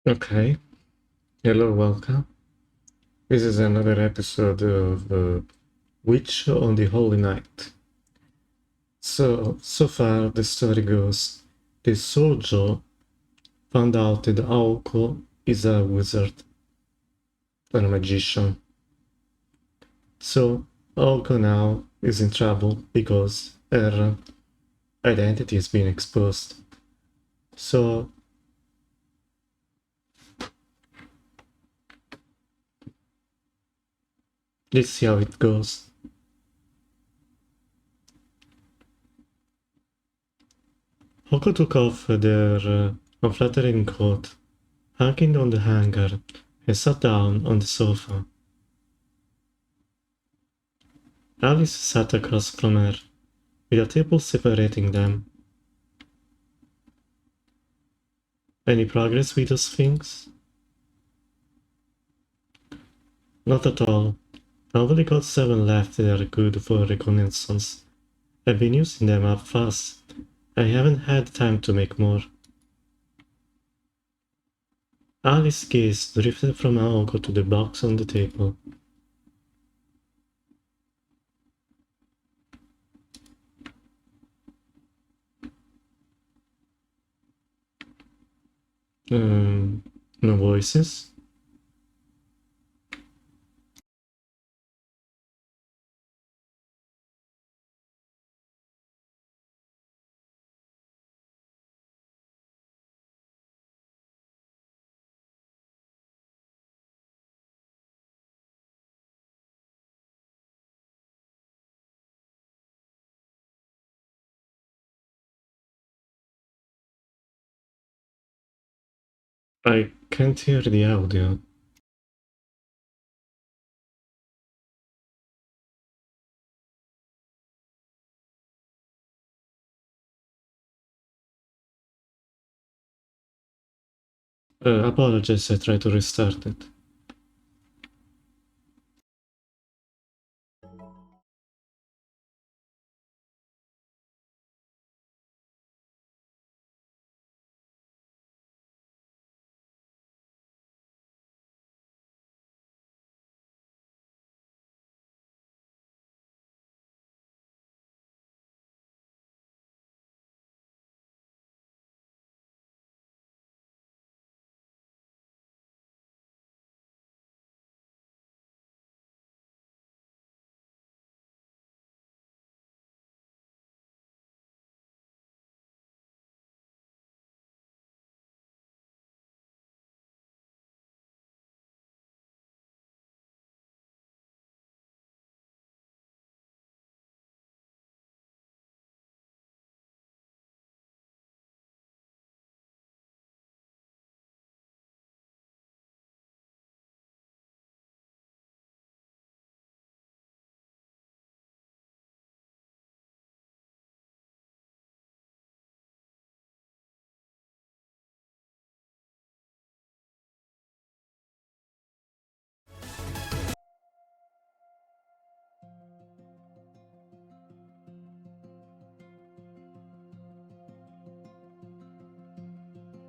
Okay, hello, welcome. This is another episode of Witch on the Holy Night. So far the story goes, the soldier found out that Aoko is a wizard and a magician. So Aoko now is in trouble because her identity has been exposed. So let's see how it goes. Aoko took off their unflattering coat, hanging on the hanger, and sat down on the sofa. Alice sat across from her, with a table separating them. Any progress with those things? Not at all. I only got 7 left that are good for reconnaissance. I've been using them up fast. I haven't had time to make more. Alice's gaze drifted from Aoko to the box on the table. No voices? I can't hear the audio. Apologies, I tried to restart it.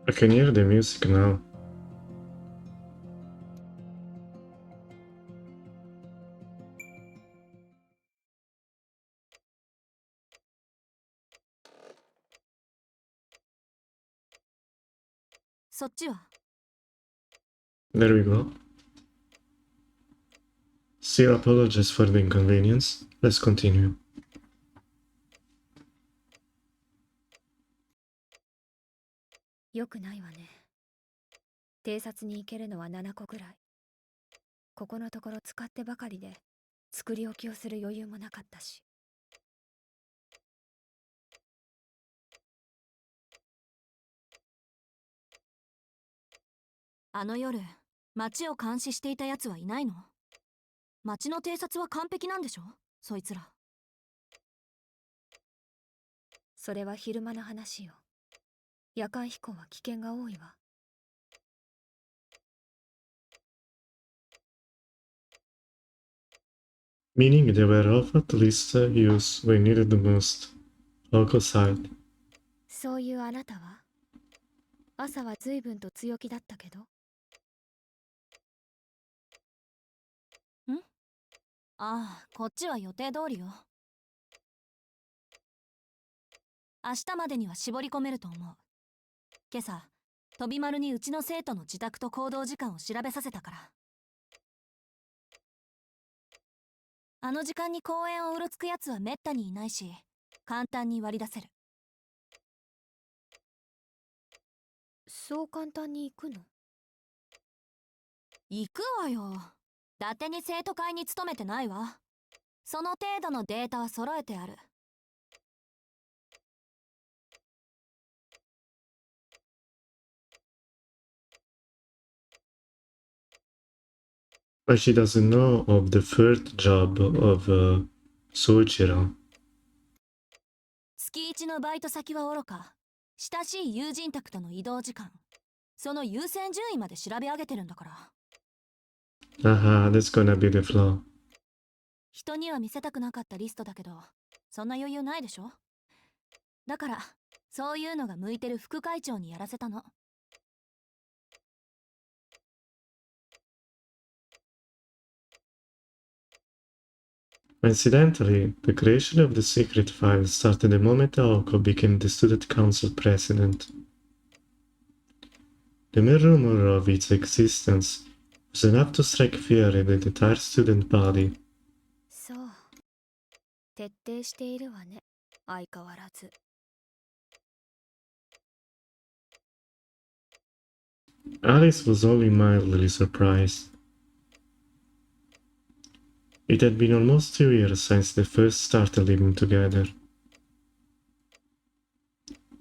I can hear the music now. そっちは There we go. Still apologies for the inconvenience. Let's continue. よくないわね。偵察に行けるのは7個ぐらい。ここのところ使ってばかりで作り置きをする余裕もなかったし。あの夜、町を監視していた奴はいないの？町の偵察は完璧なんでしょ？そいつら。それは昼間の話よ。夜間飛行は危険が多いわ。Meaning they were of at least use when needed the most. Local side. そういうあなたは朝は随分と強気だったけど。ああ、こっちは予定通りよ。明日までには絞り込めると思う。今朝、飛び丸にうちの生徒の自宅と行動時間を調べさせたから。あの時間に公園をうろつくやつはめったにいないし、簡単に割り出せる。そう簡単に行くの？行くわよ。伊達に生徒会に勤めてないわ。その程度のデータは揃えてある。But she doesn't know of the third job of Sojiro. 月1のバイト先はおろか、親しい友人宅との移動時間、その優先順位まで調べ上げてるんだから。Haha, that's gonna be the flaw. 人には見せたくなかったリストだけど、そんな余裕ないでしょ。だからそういうのが向いてる副会長にやらせたの。Incidentally, the creation of the secret file started the moment Aoko became the student council president. The mere rumor of its existence was enough to strike fear in the entire student body. そう。徹底しているわね、相変わらず。Alice was only mildly surprised. It had been almost 2 years since they first started living together.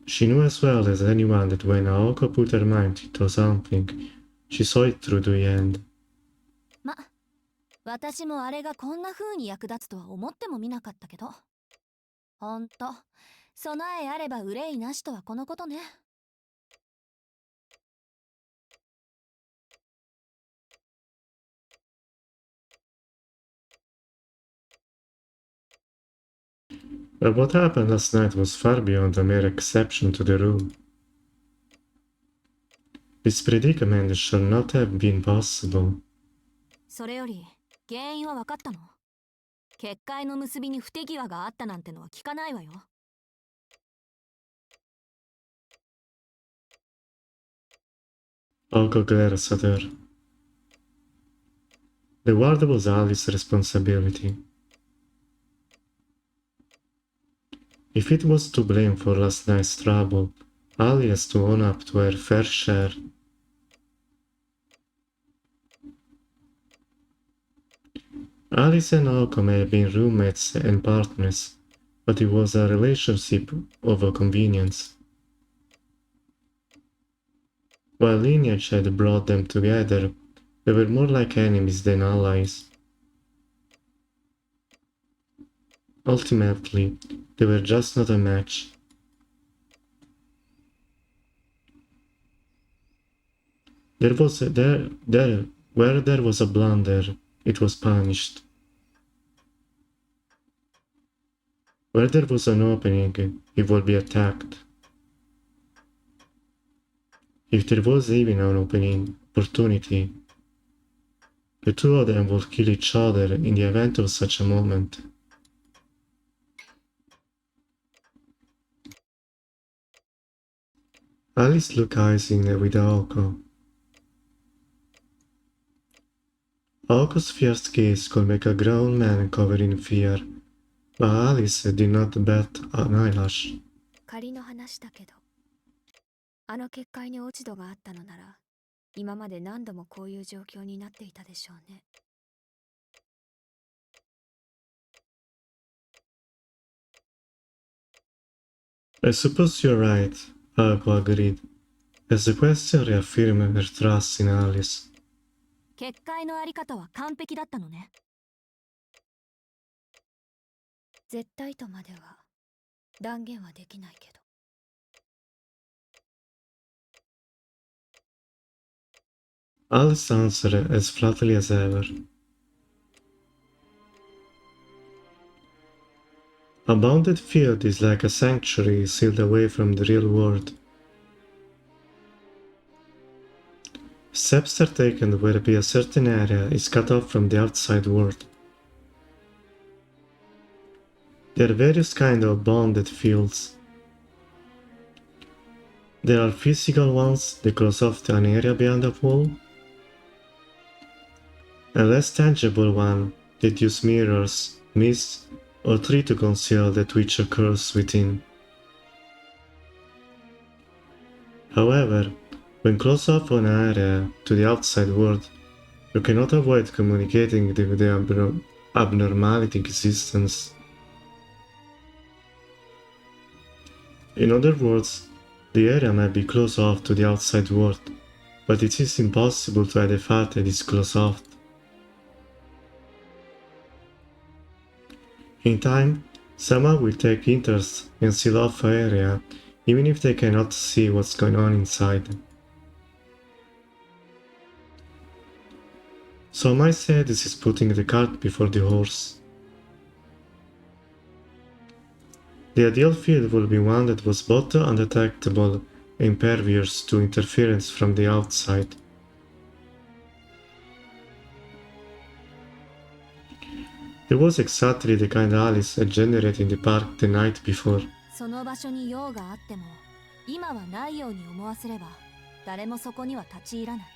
She knew as well as anyone that when Aoko put her mind into something, she saw it through to the end. ま、私もあれがこんな風に役立つとは思ってもみなかったけど。ほんと、備えあれば憂いなしとはこのことね。But what happened last night was far beyond a mere exception to the rule. This predicament should not have been possible. それより原因は分かったの？結界の結びに不手際があったなんてのは聞かないわよ。Aoko glares at her. The ward was Alice's responsibility. If it was to blame for last night's trouble, Ali has to own up to her fair share. Alice and Aoko may have been roommates and partners, but it was a relationship of a convenience. While lineage had brought them together, they were more like enemies than allies. Ultimately, they were just not a match. Where there was a blunder, it was punished. Where there was an opening, it would be attacked. If there was even an opening, opportunity, the two of them would kill each other in the event of such a moment. Alice looked eyes in with Aoko. Aoko's fierce gaze could make a grown man cover in fear, but Alice did not bat an eyelash. 仮の話だけど、あの結界に落ち度があったのなら、今まで何度もこういう状況になっていたでしょうね。I suppose you're right, Aoko agreed, as the question reaffirmed her trust in Alice. 結界のあり方は完璧だったのね。絶対とまでは断言はできないけど。Alice answered as flatly as ever. A bounded field is like a sanctuary sealed away from the real world. Steps are taken whereby a certain area is cut off from the outside world. There are various kinds of bounded fields. There are physical ones that close off to an area beyond a wall, and less tangible ones that use mirrors, mist, or tree to conceal that which occurs within. However, when close off an area to the outside world, you cannot avoid communicating with the abnormality existence. In other words, the area may be closed off to the outside world, but it is impossible to hide the fact that it is closed off. In time, someone will take interest and seal off an area, even if they cannot see what's going on inside. Some might say this is putting the cart before the horse. The ideal field would be one that was both undetectable and impervious to interference from the outside. It was exactly the kind Alice had generated in the park the night before. その場所に用があっても今はないように思わせれば誰もそこには立ち入らない。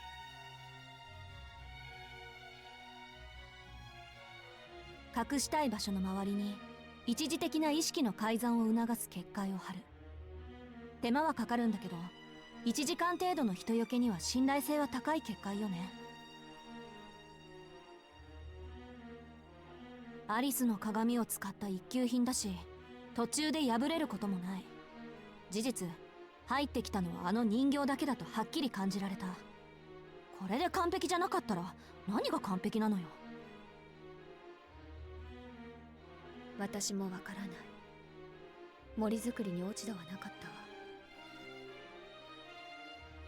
隠したい場所の周りに一時的な意識の改ざんを促す結界を張る。手間はかかるんだけど1時間程度の人よけには信頼性は高い結界よね。アリスの鏡を使った一級品だし途中で破れることもない。事実入ってきたのはあの人形だけだとはっきり感じられた。これで完璧じゃなかったら何が完璧なのよ。私もわからない。森作りに落ち度はなかったわ。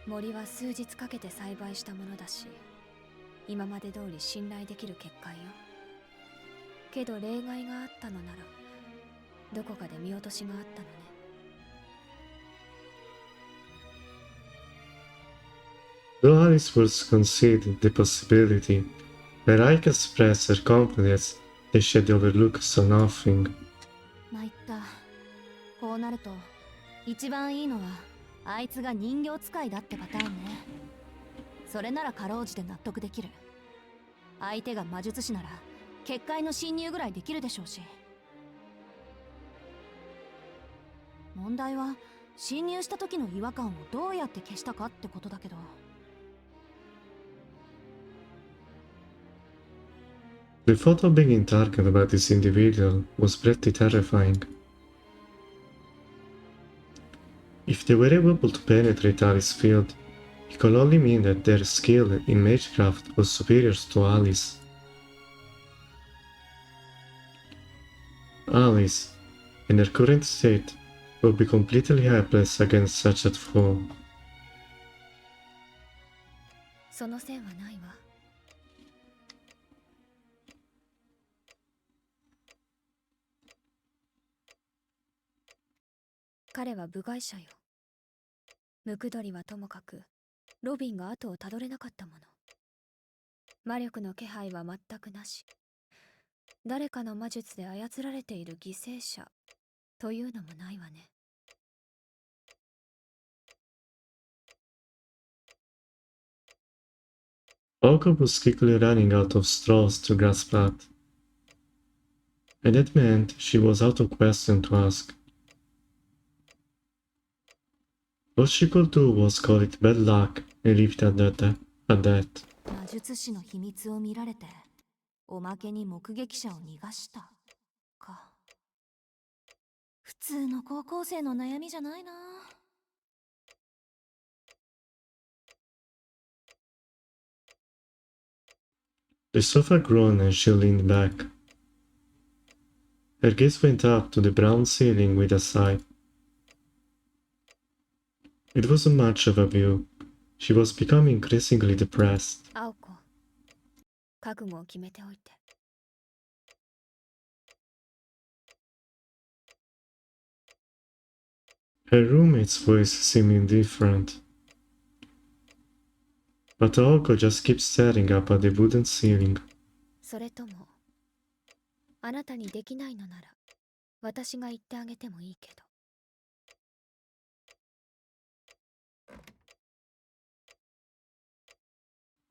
森は数日かけて栽培したものだし、今まで通り信頼できる結界よ。けど例外があったのならどこかで見落としがあったのね。Though Alice was conceded the possibility, Veronica expressed her confidence that she had overlooked so nothing. 参った。こうなると一番いいのはあいつが人形使いだってパターンね。それならかろうじて納得できる。相手が魔術師なら結界の侵入ぐらいできるでしょうし。問題は侵入した時の違和感をどうやって消したかってことだけど。The thought of being targeted by this individual was pretty terrifying. If they were able to penetrate Alice's field, it could only mean that their skill in magecraft was superior to Alice. Alice, in her current state, would be completely helpless against such a foe. その線はないわ。彼は部外者よ。ムクドリはともかくロビンが後をたどれなかったもの。魔力の気配は全くなし。誰かの魔術で操られている犠牲者というのもないわね。Olga was quickly running out of straws to grasp at, and that meant she was out of question to ask. All she could do was call it bad luck and leave it at that. 魔術師の秘密を見られておまけに目撃者を逃がしたか。普通の高校生の悩みじゃないな。The sofa groaned and she leaned back. Her gaze went up to the brown ceiling with a sigh. It wasn't much of a view. She was becoming increasingly depressed. 青子、覚悟を決めておいて。Her roommate's voice seemed indifferent. But Aoko just keeps staring up at the wooden ceiling. それともあなたにできないのなら私が言ってあげてもいいけど。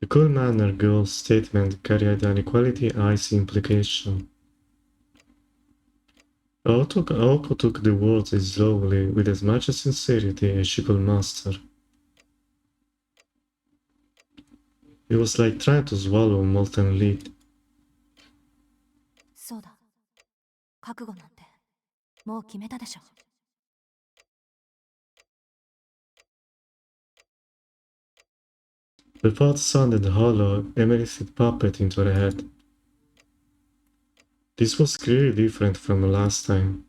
The cool-mannered girl's statement carried an equality eyes implication. Aoko took the words slowly, with as much sincerity as she could muster. It was like trying to swallow molten lead. そうだ。覚悟なんてもう決めたでしょ。The thought sounded hollow, Emily's puppet into her head. This was clearly different from last time.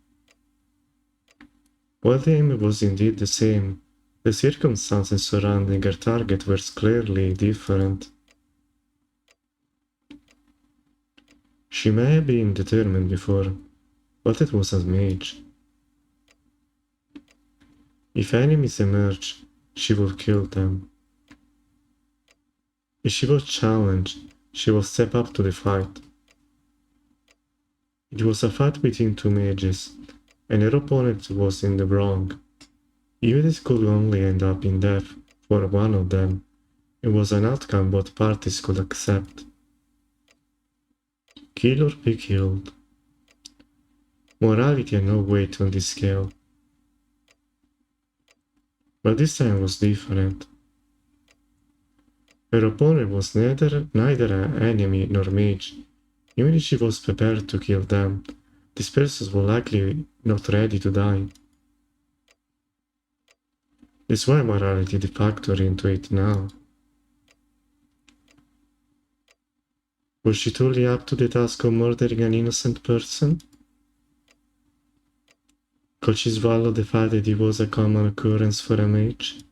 While the aim was indeed the same, the circumstances surrounding her target were clearly different. She may have been determined before, but it was a mage. If enemies emerged, she would kill them. If she was challenged, she would step up to the fight. It was a fight between two mages, and her opponent was in the wrong. Even if it could only end up in death for one of them, it was an outcome both parties could accept. Kill or be killed. Morality had no weight on this scale. But this time was different. Her opponent was neither an enemy nor mage. Even if she was prepared to kill them, these persons were likely not ready to die. That's why morality did factor into it now. Was she truly up to the task of murdering an innocent person? Could she swallow the fact that it was a common occurrence for a mage?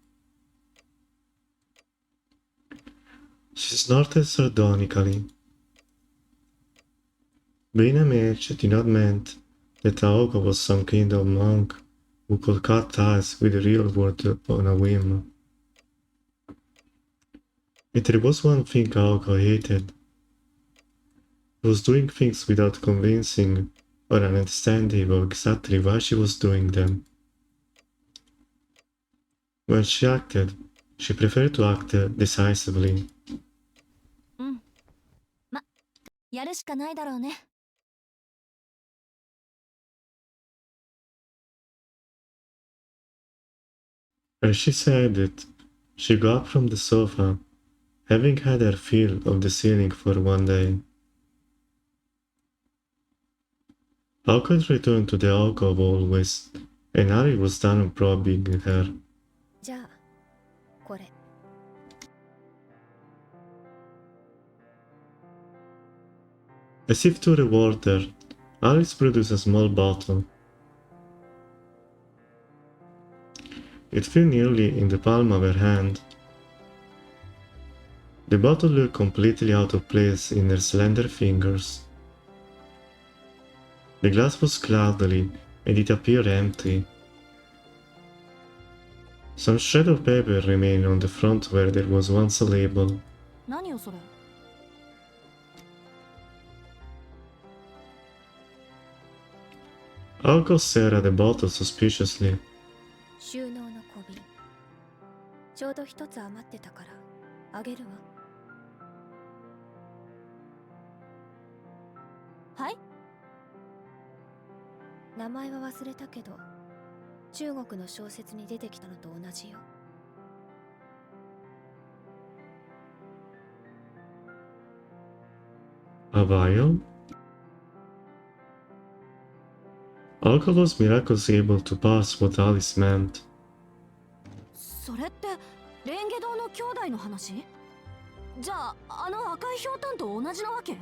She snorted sardonically. Being a mage did not mean that Aogo was some kind of monk who could cut ties with the real world on a whim. If there was one thing Aogo hated, it was doing things without convincing or an understanding of exactly why she was doing them. When she acted, she preferred to act decisively. やるしかないだろうね。As she said it, she got up from the sofa, having had her fill of the ceiling for one day. Alcott returned to the alcove always, and Harry was done probing her. じゃあこれ。As if to reward her, Alice produced a small bottle. It fell nearly in the palm of her hand. The bottle looked completely out of place in her slender fingers. The glass was cloudy, and it appeared empty. Some shred of paper remained on the front where there was once a label. 何よそれ。Alcott stared at the bottle suspiciously. 収納の小瓶。ちょうど一つ余ってたからあげるわ。はい。名前は忘れたけど中国の小説に出てきたのと同じよ。A vial? Alcott was miraculously able to parse what Alice meant. それってレンゲ堂の兄弟の話？じゃああの赤いひょうたんと同じなわけ？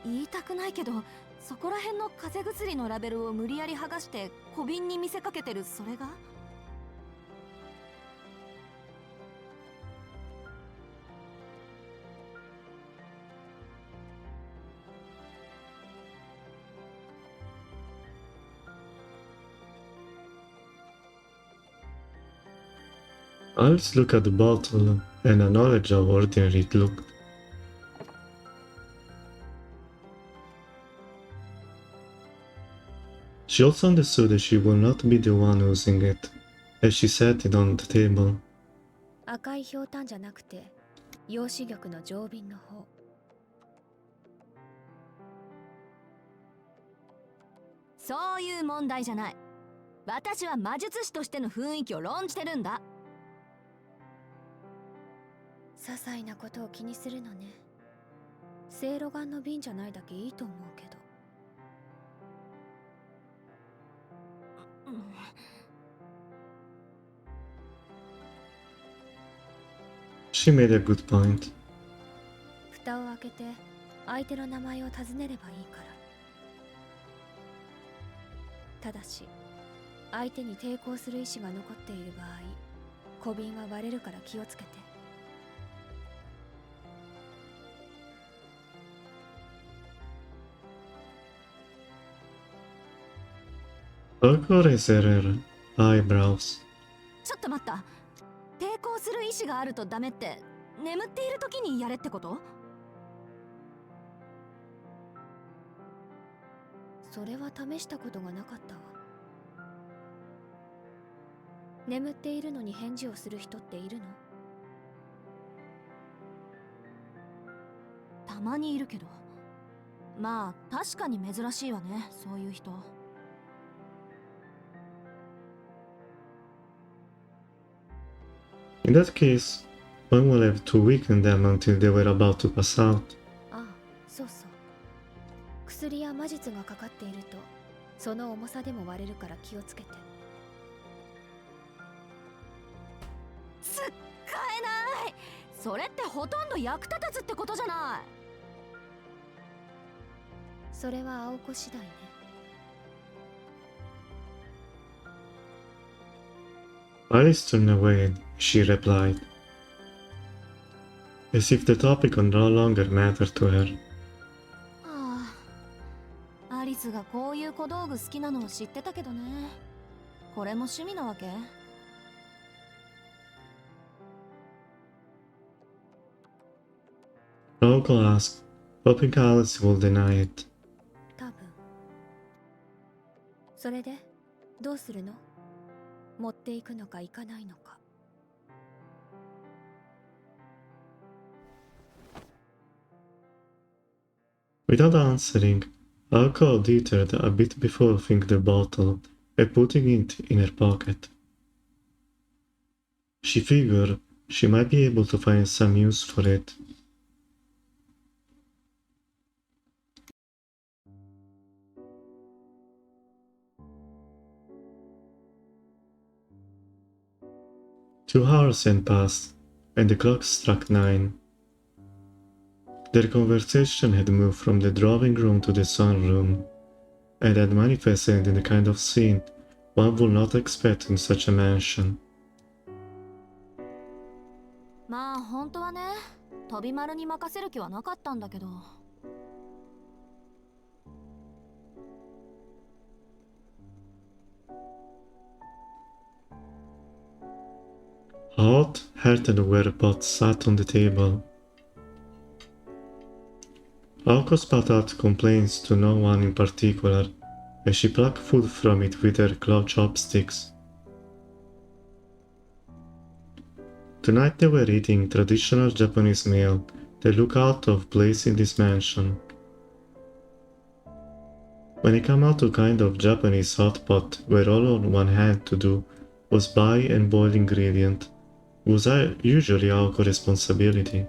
言いたくないけど、そこら辺の風邪薬のラベルを無理やり剥がして小瓶に見せかけてるそれが？ Alice looked at the bottle and acknowledged how ordinary it looked. She also understood that she would not be the one using it, as she set it on the table. 赤いひょうたんじゃなくて陽子玉の上瓶の方。そういう問題じゃない。私は魔術師としての雰囲気を論じてるんだ。些細なことを気にするのね。せいろがんの瓶じゃないだけいいと思うけど。She made a good point. 蓋を開けて相手の名前を尋ねればいいから。ただし相手に抵抗する意志が残っている場合、小瓶は割れるから気をつけて。Alco raised her eyebrows. ちょっと待った。抵抗する意志があるとダメって、眠っている時にやれってこと？それは試したことがなかったわ。眠っているのに返事をする人っているの？たまにいるけど。まあ確かに珍しいわね、そういう人。In that case, one will have to weaken them until they were about to pass out. ああ、そうそう。薬や魔術がかかっていると、その重さでも割れるから気をつけて。使えない。それってほとんど役立たずってことじゃない。それは青子次第ね。Alice turned away and she replied, as if the topic no longer mattered to her. はあ、アリスがこういう小道具好きなのを知ってたけどね。これも趣味なわけAlco asked, hoping Alice would deny it. 多分。それでどうするの？持っていくのか行かないのか。Without answering, Alco dithering a bit before filling the bottle and putting it in her pocket. She figured she might be able to find some use for it. Two hours had passed, and the clock struck 9. Their conversation had moved from the drawing room to the sunroom, and had manifested in the kind of scene one would not expect in such a mansion. まあ本当はね、飛び丸に任せる気はなかったんだけど。A hot, earthenware pot sat on the table. Alco spat out complaints to no one in particular, as she plucked food from it with her claw chopsticks. Tonight they were eating traditional Japanese meal that looked out of place in this mansion. When it came out to kind of Japanese hot pot where all one had to do was buy and boil ingredient, it was usually Alco's responsibility.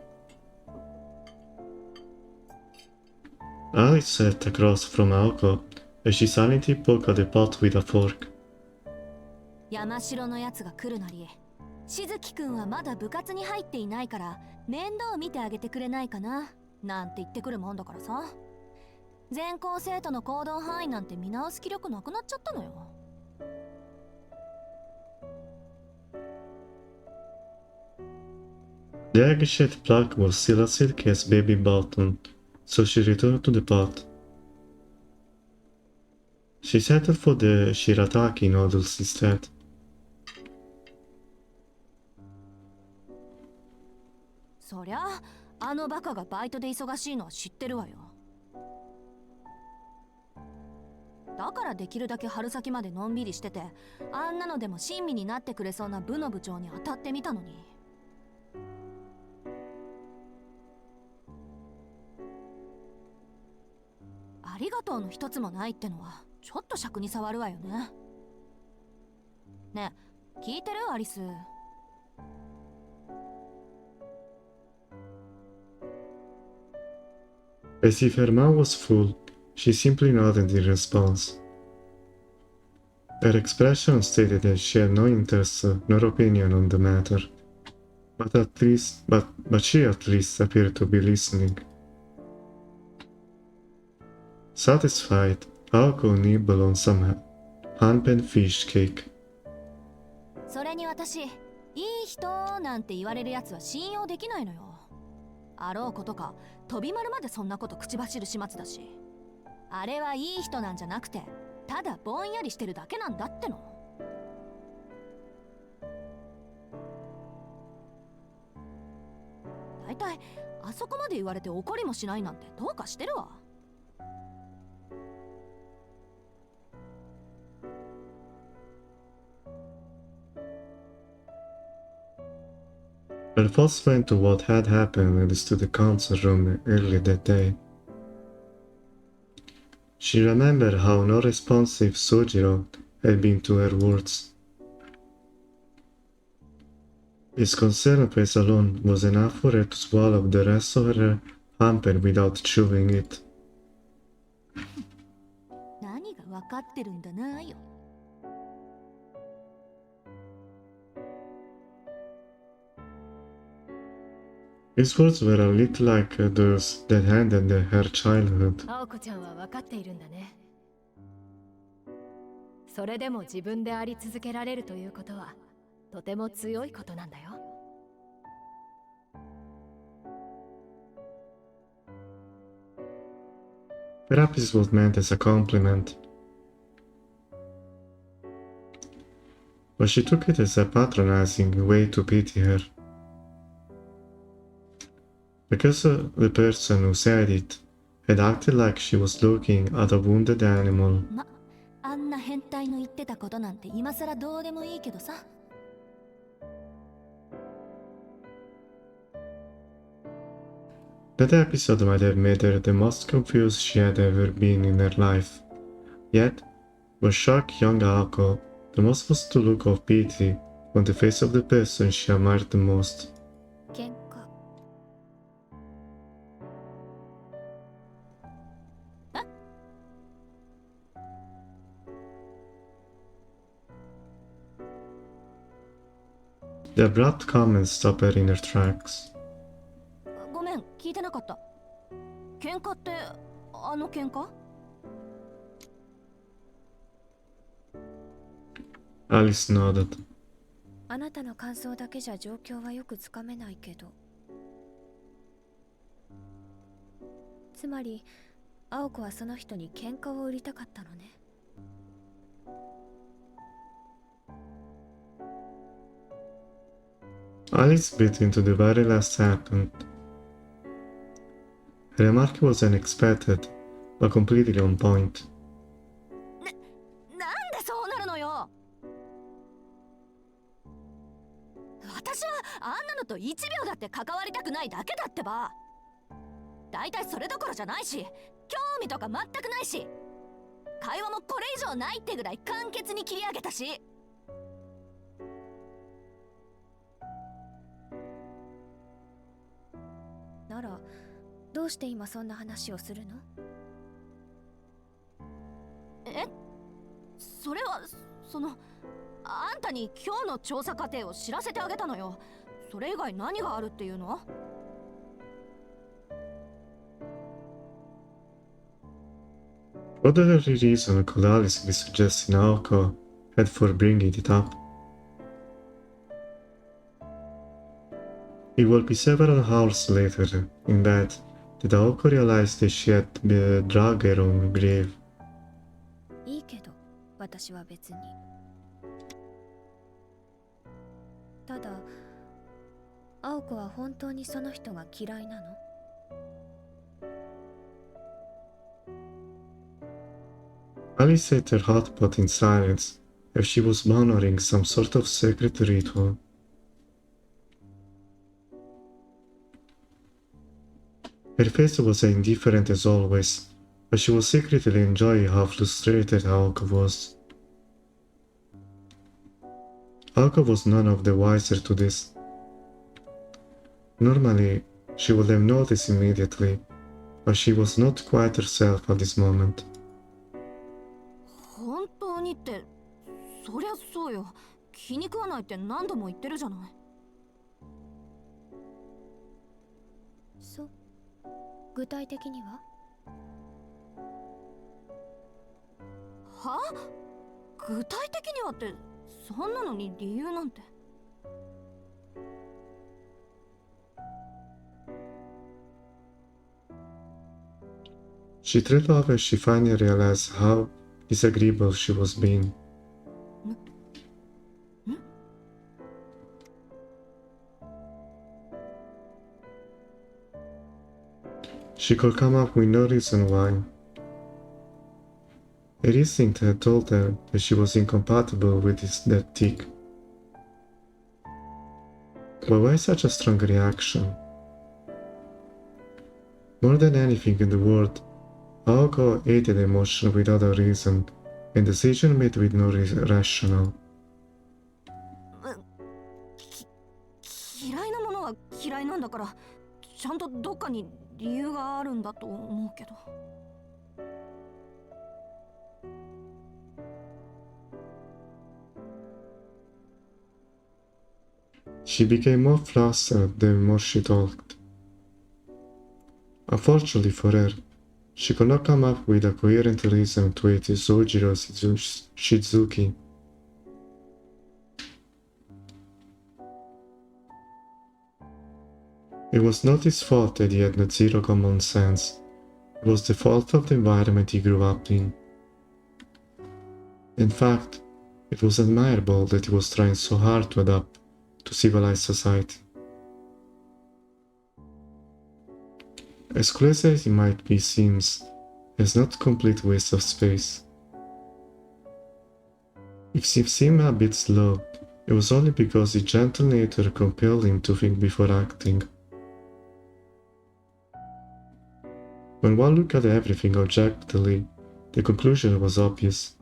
Alice sat across from Alco as she silently poked at the pot with a fork. 山城のやつが来るなり、しずきくんはまだ部活に入っていないから面倒を見てあげてくれないかななんて言ってくるもんだからさ。全校生徒の行動範囲なんて見直す気力なくなっちゃったのよ。The egg-shaped plug was still as silky as baby bottom, so she returned to the pot. She settled for the shirataki noodles instead. そりゃあのバカがバイトで忙しいのは知ってるわよ。だからできるだけ春先までのんびりしてて、あんなのでも親身になってくれそうな部の部長に当たってみたのに。ありがとうの一つもないってのはちょっと尺に触るわよね。ねえ、聞いてるアリス。As if her mouth was full, she simply nodded in response. Her expression stated that she had no interest nor opinion on the matter, but she at least appeared to be listening. Satisfied, Aoko nibbled on some unpenned fish cake. それに私、いい人なんて言われるやつは信用できないのよ。あろうことか、飛び丸までそんなこと口走る始末だし。あれはいい人なんじゃなくて、ただぼんやりしてるだけなんだっての。だいたいあそこまで言われて怒りもしないなんてどうかしてるわ。Her thoughts went to what had happened when they stood the council room earlier that day. She remembered how not responsive Sojiro had been to her words. His concerned face alone was enough for her to swallow the rest of her hamper without chewing it. 何が分かってるんだなよ。His words were a little like those that ended her childhood. 青子ちゃんは分かっているんだね。それでも自分であり続けられるということはとても強いことなんだよ。Perhaps this was meant as a compliment, but she took it as a patronizing way to pity her. Because the person who said it had acted like she was looking at a wounded animal. あんな変態の言ってたことなんて今さらどうでもいいけどさ。That episode might have made her the most confused she had ever been in her life. Yet, what shocked young Aoko the most was the look of pity on the face of the person she admired the most. 喧嘩。The abrupt comment stopped her in her tracks. ごめん、聞いてなかった。喧嘩ってあの喧嘩？ Alice nodded. あなたの感想だけじゃ状況はよくつかめないけど。つまり、青子はその人に喧嘩を売りたかったのね。Alice bit into the very last second. Her remark was unexpected, but completely on point. なんでそうなるのよ。私はあんなのと1秒だって関わりたくないだけだってば。だいたいそれどころじゃないし、興味とか全くないし、会話もこれ以上ないってぐらい簡潔に切り上げたし。なら、どうして今そんな話をするの？え？それは、あんたに今日の調査過程を知らせてあげたのよ。それ以外何があるっていうのWhat other reason could Alice be suggesting Aoko had for bringing it up? It would be several hours later, in bed, that Aoko realized that she had dragged her own grave. いいけど、私は別に。ただ、青子は本当にその人が嫌いなの？Ali sat her hot pot in silence, as she was honoring some sort of sacred ritual. Her face was indifferent as always, but she was secretly enjoying how frustrated Aoko was. Aoko was none of the wiser to this. Normally, she would have noticed immediately, but she was not quite herself at this moment. 本当にって、そりゃそうよ。気に食わないって何度も言ってるじゃない。そう。具体的には？は？具体的にはって、そんなのに理由なんて。She trailed off as she finally realized how disagreeable she was being. She could come up with no reason why. Her instinct had told her that she was incompatible with that tick. But why such a strong reaction? More than anything in the world, Aoko hated emotion without a reason, and decision made with no rational. 嫌いなものは嫌いなんだから、ちゃんとどっかに理由があるんだと思うけど。She became more flustered the more she talked. Unfortunately for her, she could not come up with a coherent reason to hate Sojiro Shizuki. It was not his fault that he had zero common sense. It was the fault of the environment he grew up in. In fact, it was admirable that he was trying so hard to adapt to civilized society. As close as it might be seems, it's not a complete waste of space. If he seemed a bit slow, it was only because his gentle nature compelled him to think before acting. When one looked at everything objectively, the conclusion was obvious.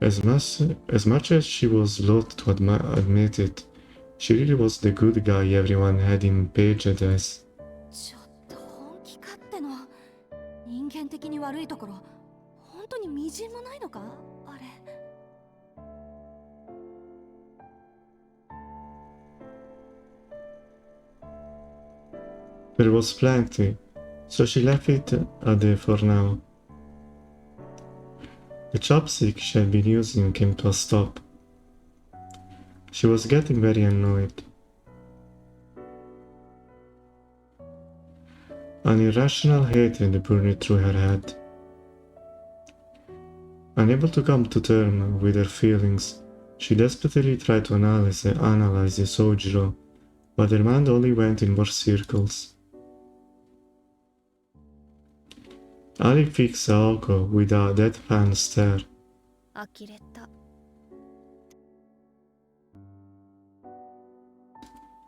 As much as she was loath to admit it, she really was the good guy everyone had him pegged as. ちょっと本気かっての。人間的に悪いところ、本当にみじんもないのか？あれ。There was plenty, so she left it there for now. The chopstick she had been using came to a stop. She was getting very annoyed. An irrational hatred burned through her head. Unable to come to terms with her feelings, she desperately tried to analyze the Sojiro, but her mind only went in more circles. Ali fixed Aoko with a deadpan stare. 呆れた。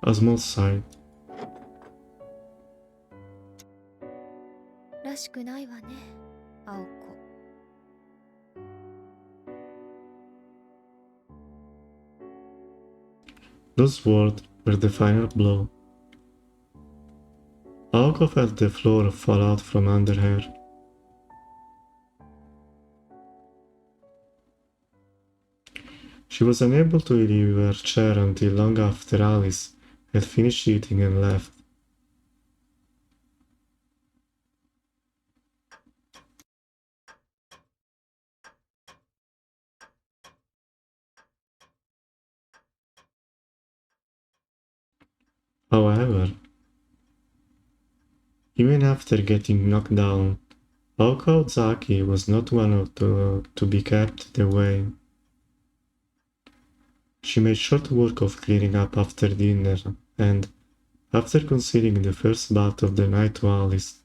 A small sigh. らしくないわね、青子。Those words were the final blow. Aoko felt the floor fall out from under her. She was unable to leave her chair until long after Alice had finished eating and left. However, even after getting knocked down, Aoko Ozaki was not one to be kept away. She made short work of cleaning up after dinner, and, after concealing the first bath of the night to Alice,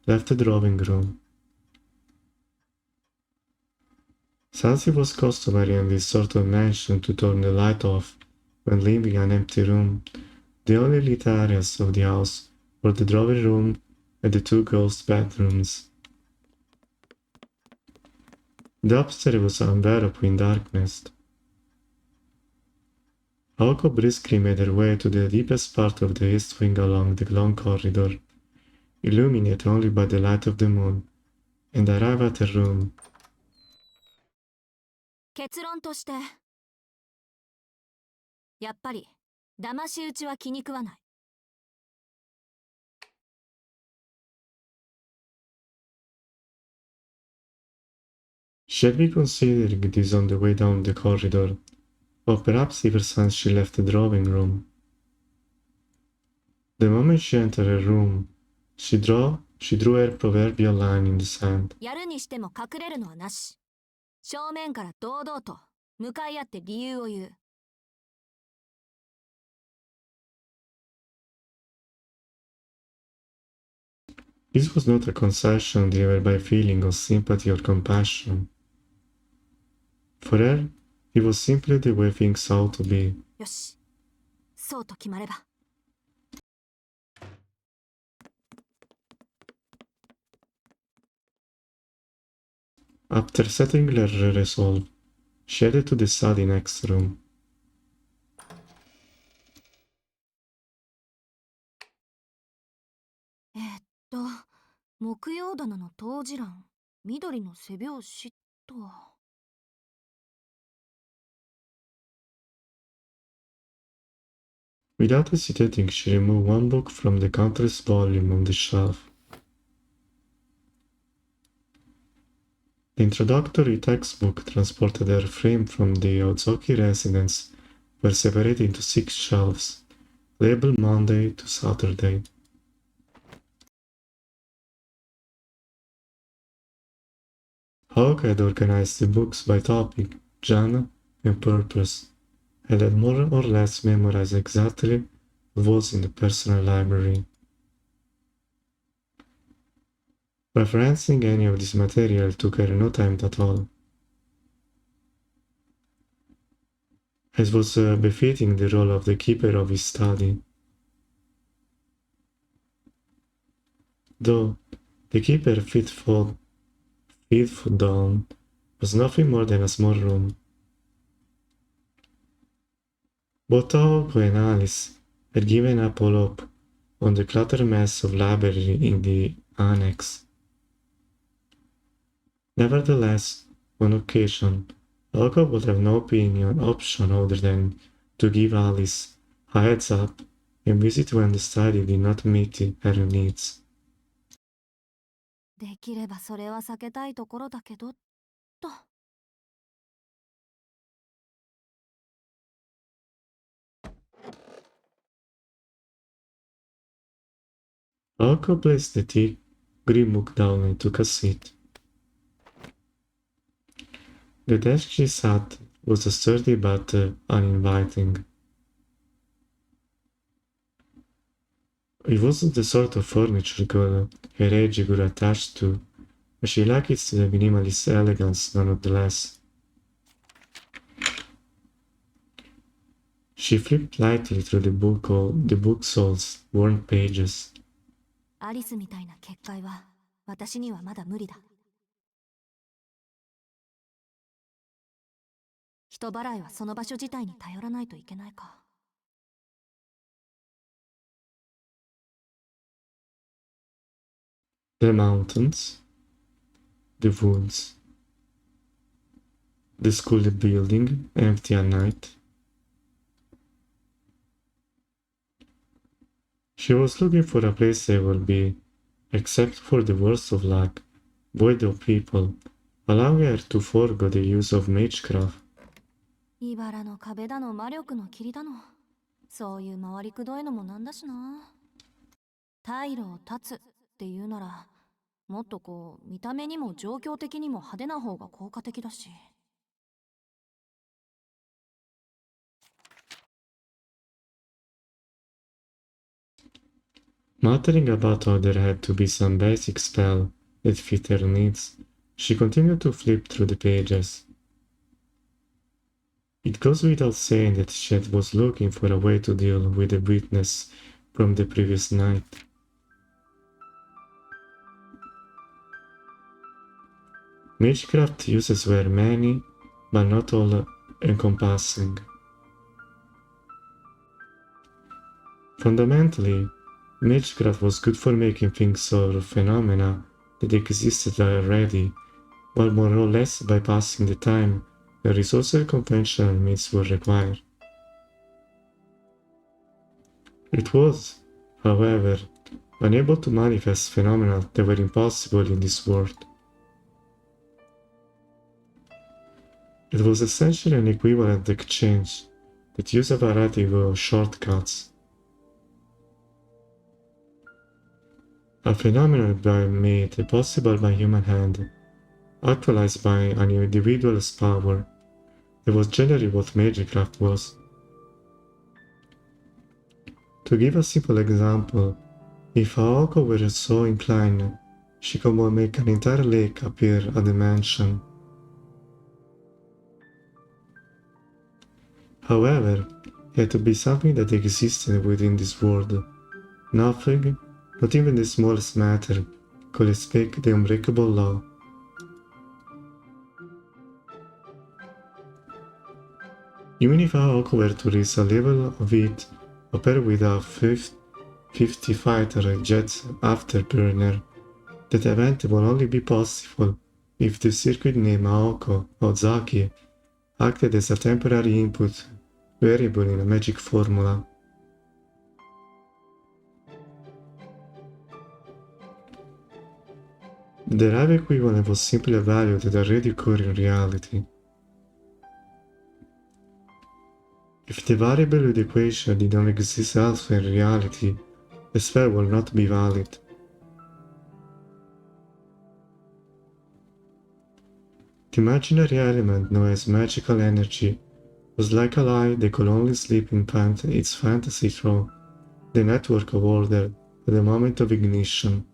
left the drawing room. Since it was customary in this sort of mansion to turn the light off when leaving an empty room, the only lit areas of the house were the drawing room and the two girls' bedrooms. The upstairs was unbearable in darkness. Aoko briskly made her way to the deepest part of the east wing along the long corridor, illuminated only by the light of the moon, and arrived at her room. 結論として、やっぱり騙し討ちは気に食わない。She had been considering this on the way down the corridor, or perhaps ever since she left the drawing room. The moment she entered her room, she drew her proverbial line in the sand. やるにしても隠れるのはなし。正面から堂々と向かい合って理由を言う。This was not a concession driven by a feeling of sympathy or compassion. For her, it was simply the way things ought to be. よし、そうと決まれば。After settling her resolve, she headed to the study next room. 木曜棚の当時欄、緑の背表紙と。Without hesitating, she removed one book from the countless volume on the shelf. The introductory textbook transported her frame from the Ozoki residence were separated into 6 shelves, labeled Monday to Saturday. Hawk had organized the books by topic, genre, and purpose, and had more or less memorized exactly what was in the personal library. Referencing any of this material took her no time at all. As was befitting the role of the keeper of his study. Though the keeper Fitful Dawn was nothing more than a small room. Both Togo and Alice had given up all hope on the cluttered mess of library in the annex. Nevertheless, on occasion, Olga would have no option other than to give Alice a heads up and visit when the study did not meet her needs. できればそれは避けたいところだけど、と。Olga placed the thick green book down and took a seat. The desk she sat was sturdy but uninviting. It wasn't the sort of furniture her age grew attached to, but she liked its minimalist elegance nonetheless. She flipped lightly through the booksole's worn pages. アリスみたいな結界は私にはまだ無理だ。人払いはその場所自体に頼らないといけないか。The mountains, the woods, the school building empty at night. She was looking for a place that would be, except for the worst of luck, void of people, allowing her to forego the use of magecraft. 茨の壁だの魔力の霧だの、そういう回りくどいのもなんだしな。退路を断つっていうなら、もっとこう見た目にも状況的にも派手な方が効果的だし。Muttering about how there had to be some basic spell that fit her needs, she continued to flip through the pages. It goes without saying that Chet was looking for a way to deal with the witness from the previous night. Magecraft uses were many, but not all encompassing. Fundamentally, Magecraft was good for making things or phenomena that existed already, while more or less bypassing the time the resources conventional means would require. It was, however, unable to manifest phenomena that were impossible in this world. It was essentially an equivalent exchange that used a variety of shortcuts. A phenomenon made possible by human hand, actualized by an individual's power. That was generally what Magecraft was. To give a simple example, if Aoko were so inclined, she could make an entire lake appear a dimension. However, it had to be something that existed within this world. Nothing, not even the smallest matter, could escape the unbreakable law. Even if Aoko were to reach a level of it paired with a 50 fighter jet afterburner, that event will only be possible if the circuit named Aoko Ozaki acted as a temporary input variable in a magic formula. The Rive equivalent was simply a value that already occurred in reality. If the variable of the equation did not exist elsewhere in reality, the spell will not be valid. The imaginary element known as magical energy was like a lie that could only sleep in its fantasy through the network of order at the moment of ignition.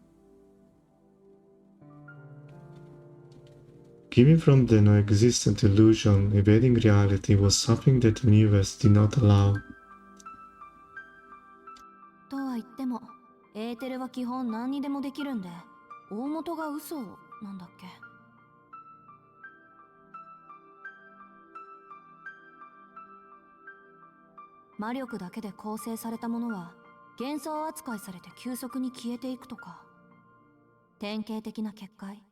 Given from the non-existent illusion, evading reality was something that the universe did not allow. とは言っても、エーテルは基本何にでもできるんで、大元が嘘なんだっけ。魔力だけで構成されたものは幻想扱いされて急速に消えていくとか、典型的な結界、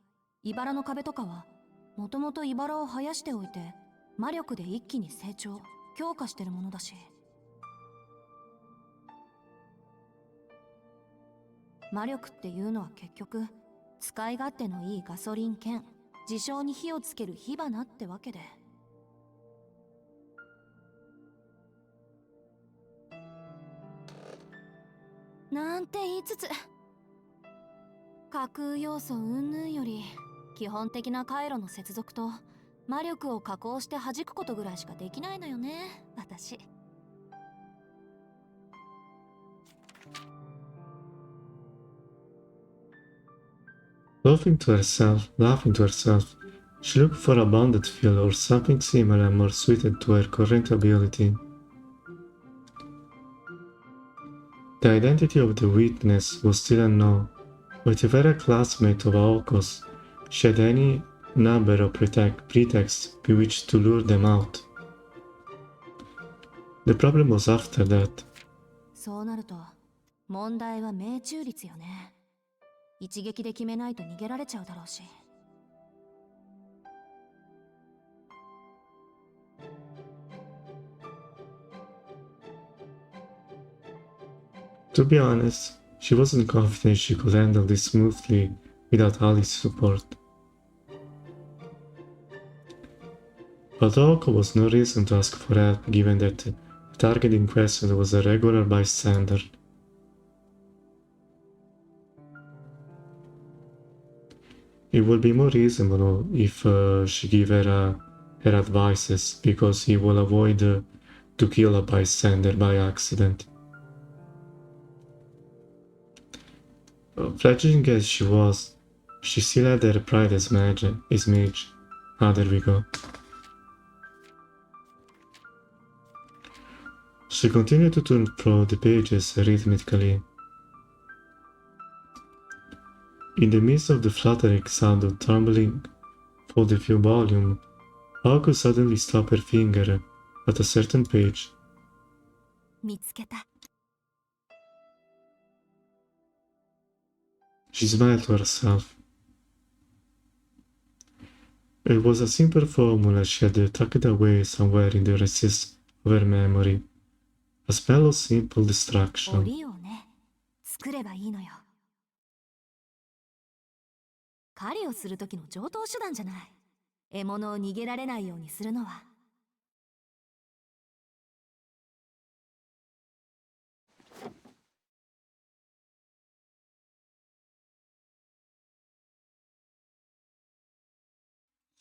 茨の壁とかはもともと茨を生やしておいて魔力で一気に成長強化してるものだし、魔力っていうのは結局使い勝手のいいガソリン兼事象に火をつける火花ってわけで。なんて言いつつ、架空要素云々より基本的な回路の接続と魔力を加工して弾くことぐらいしかできないのよね、私。Laughing to herself, she looked for a bonded field or something similar more suited to her current ability. The identity of the witness was still unknown, but if era classmate of Aoko's, she had any number of pretexts by which to lure them out. The problem was after that. そうなると問題は命中率よね。一撃で決めないと逃げられちゃうだろうし。To be honest, she wasn't confident she could handle this smoothly without Ali's support. But Aoko was no reason to ask for help given that the target in question was a regular bystander. It would be more reasonable if she gave her advices, because he will avoid to kill a bystander by accident. Fledgling as she was, she still had her pride as mage. Ah, there we go. She continued to turn through the pages rhythmically. In the midst of the fluttering sound of tumbling for the few volume, Aoko suddenly stopped her finger at a certain page. 見つけた。 She smiled to herself. It was a simple formula she had tucked away somewhere in the recesses of her memory. A spell of simple distraction. 檻をね、作ればいいのよ。狩りをする時の常套手段じゃない。獲物を逃げられないようにするのは。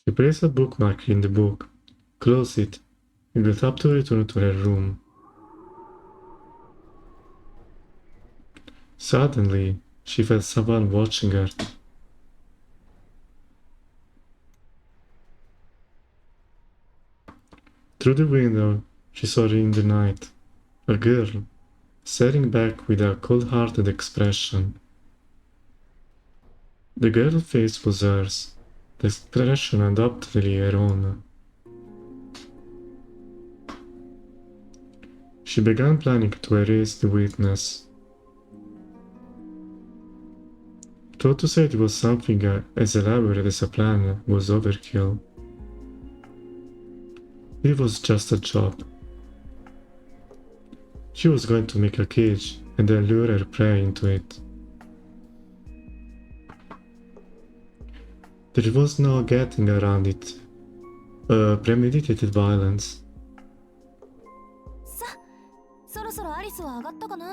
She placed a bookmark in the book, closed it, and got up to return to her room. Suddenly, she felt someone watching her. Through the window, she saw in the night a girl, staring back with a cold-hearted expression. The girl's face was hers, the expression undoubtedly her own. She began planning to erase the witness. Though to say it was something as elaborate as a plan was overkill. It was just a job. She was going to make a cage and then lure her prey into it. There was no getting around it. Premeditated violence. さ、そろそろアリスは上がったかな。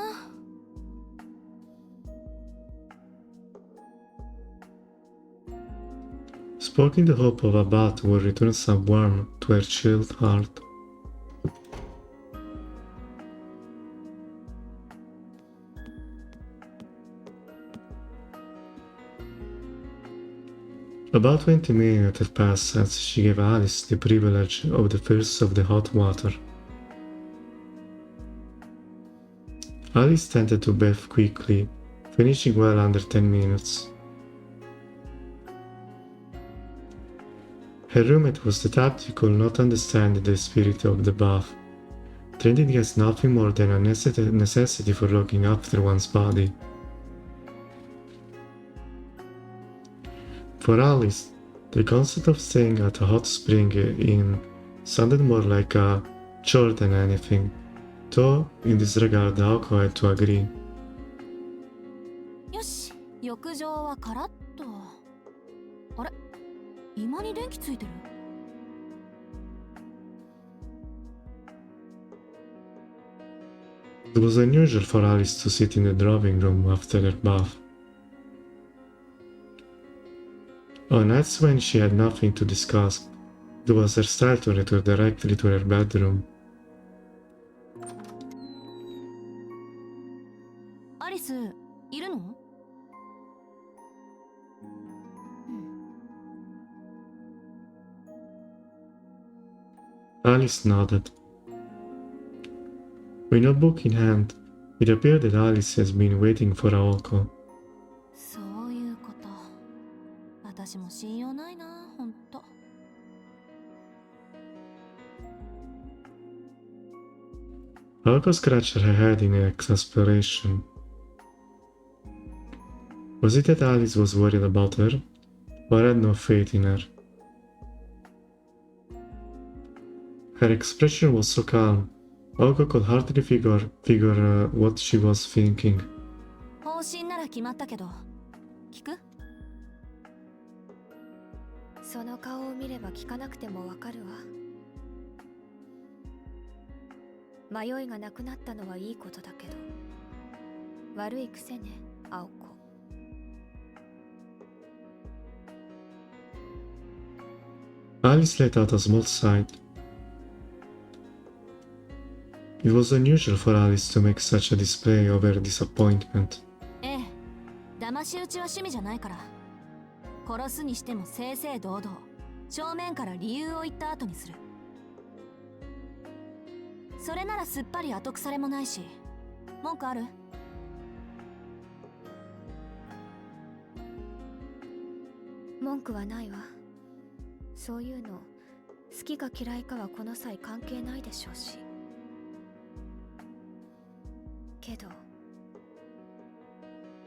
Spoke in the hope of a bath would return some warmth to her chilled heart. About 20 minutes had passed since she gave Alice the privilege of the first of the hot water. Alice tended to bathe quickly, finishing well under 10 minutes. Her roommate was the type who could not understand the spirit of the bath, treating it as nothing more than a necessity for looking after one's body. For Alice, the concept of staying at a hot spring inn sounded more like a chore than anything, though in this regard Aoko had to agree. よし、浴場はカラッと。あれ、今に電気ついてる。It was unusual for Alice to sit in the drawing room after her bath. On nights when she had nothing to discuss, it was her style to return directly to her bedroom. アリス、いるの？ Alice nodded. With no book in hand, it appeared that Alice has been waiting for Aoko. そういうこと。私も信用ないな、ほんと。Aoko scratched her head in exasperation. Was it that Alice was worried about her, or had no faith in her? Her expression was so calm, Aoko could hardly figure what she was thinking. 方針なら決まったけど、聞く？その顔を見れば聞かなくてもわかるわ。迷いがなくなったのはいいことだけど、悪い癖ね、青子。Alice let out a small sigh. It was unusual for Alice to make such a display of her disappointment. ええ、騙し討ちは趣味じゃないから。殺すにしても正々堂々正面から理由を言った後にする。それならすっぱり後腐れもないし。文句ある？文句はないわ。そういうの好きか嫌いかはこの際関係ないでしょうし。けど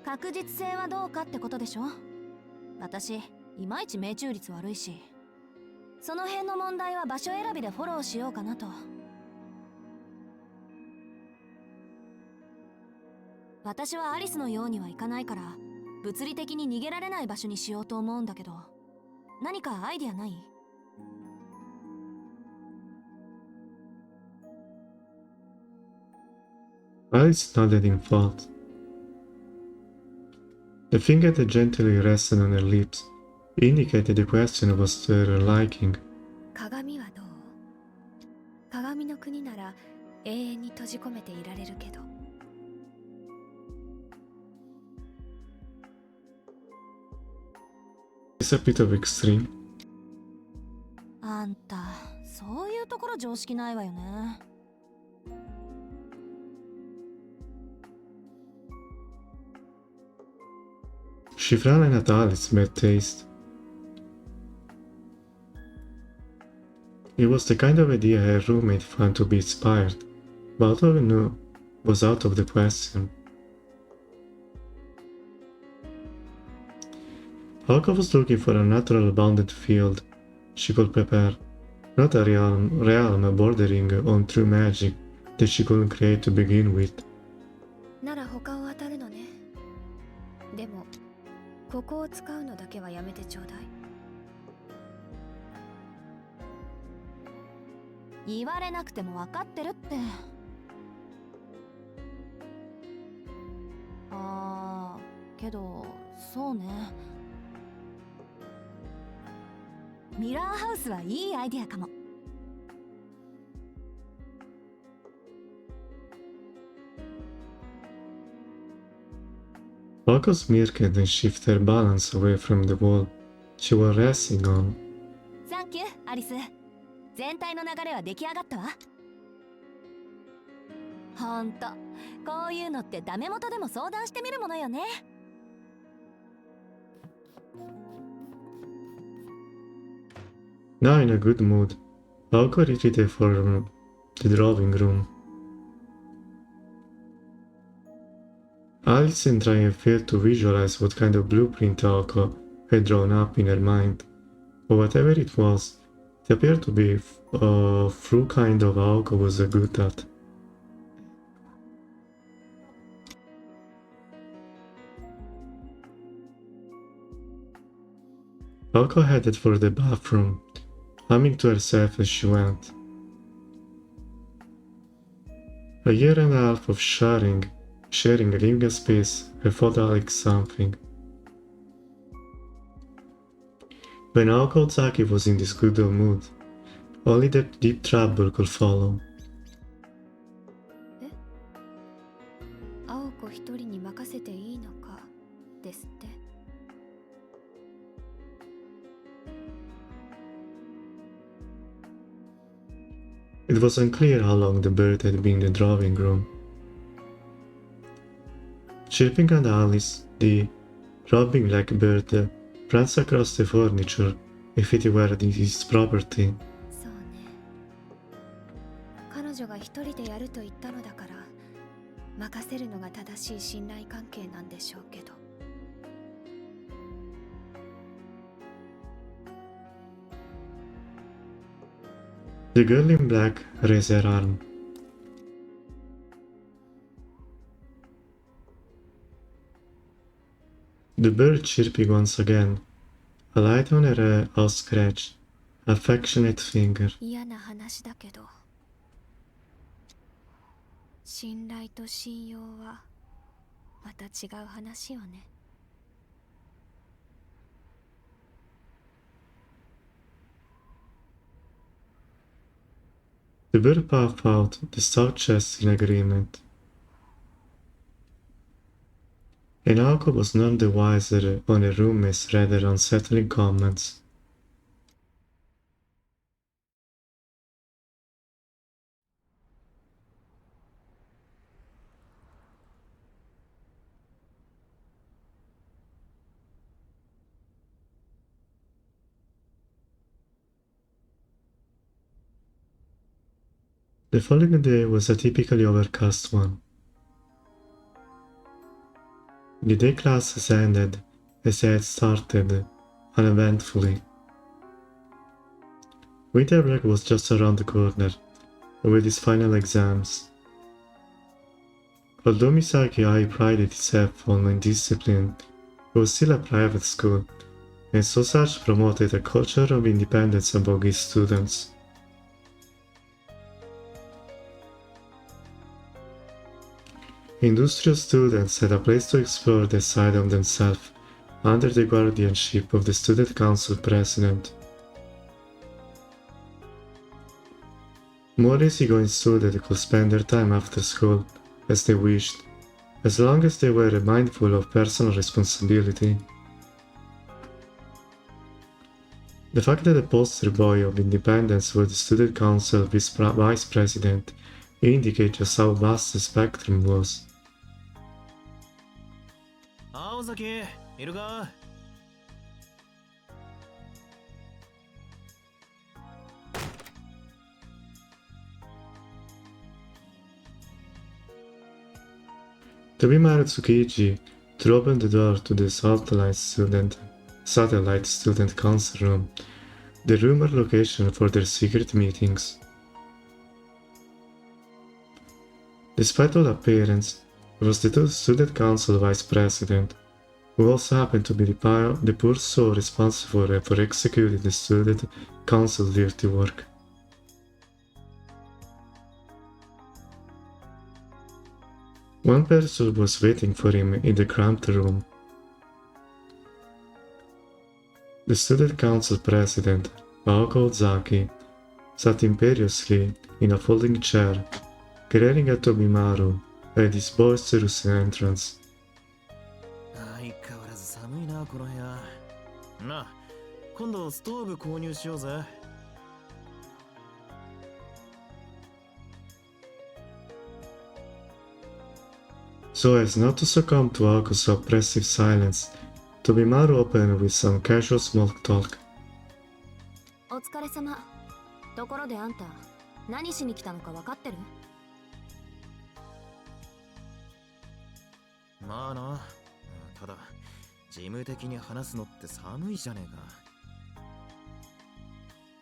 確実性はどうかってことでしょ。私いまいち命中率悪いし、その辺の問題は場所選びでフォローしようかなと。私はアリスのようにはいかないから、物理的に逃げられない場所にしようと思うんだけど、何かアイディアない？Alice nodded in thought. The finger that gently rested on her lips indicated the question was to her liking. 鏡はどう？鏡の国なら永遠に閉じ込めていられるけど。It's a bit of extreme. あんたそういうところ常識ないわよね。She frowned at Alice's bad taste. It was the kind of idea her roommate found to be inspired, but although no was out of the question. Alka was looking for a natural bounded field she could prepare, not a realm bordering on true magic that she couldn't create to begin with. なら他を当たるのね。でもここを使うのだけはやめてちょうだい。言われなくても分かってるって。けどそうね。ミラーハウスはいいアイディアかも。Alka smirked and shifted her balance away from the wall she was resting on. サンキューアリス。全体の流れは出来上がったわ。ほんとこういうのってダメ元でも相談してみるものよね。Now in a good mood, Alka retreated from the drawing room. Alice and Ryan failed to visualize what kind of blueprint Alka had drawn up in her mind, but whatever it was, it appeared to be a true kind of Alka was good at. Alka headed for the bathroom, humming to herself as she went. A year and a half of sharing a living space had taught Alex something. When Alka Ozaki was in this good mood, only the deep trouble could follow. 青子一人に任せていいのかですって。It was unclear how long the bird had been in the drawing room. Chirping at Alice, the robbing like bird pranced across the furniture if it were his property. そうね。彼女が一人でやると言ったのだから任せるのが正しい信頼関係なんでしょうけど。The girl in black raised her arm. The bird chirping once again, a light on her outstretched, affectionate finger. 嫌な話だけど、信頼と信用はまた違う話よね。The bird puffed out the stout chest in agreement. and Aoko was none the wiser on her roommate's rather unsettling comments. The following day was a typically overcast one. The day classes ended as they had started, uneventfully. Winter break was just around the corner, with its final exams. Although Misaki High prided itself on discipline, it was still a private school, and so such promoted a culture of independence among its students. Industrial students had a place to explore the side of themselves under the guardianship of the student council president. More easygoing students could spend their time after school as they wished, as long as they were mindful of personal responsibility. The fact that the poster boy of independence was the student council vice president indicates just how vast the spectrum was. 青崎いるか Tobimaru Tsukiji threw open the door to the satellite student council room, the rumored location for their secret meetings. Despite all appearance, it was the student council vice president, who also happened to be the poor soul responsible for executing the student council dirty work. One person was waiting for him in the cramped room. The student council president, Aoko Ozaki, sat imperiously in a folding chair, glaring at Tobimaru at his boisterous entrance. 相変わらず寒いなこの部屋なあ今度ストーブ購入しようぜ So as not to succumb to Aoko's oppressive silence, Tobimaru opened with some casual small talk. お疲れ様。ところであんた、何しに来たのか分かってる？まあなただ事務的に話すのって寒いじゃねえか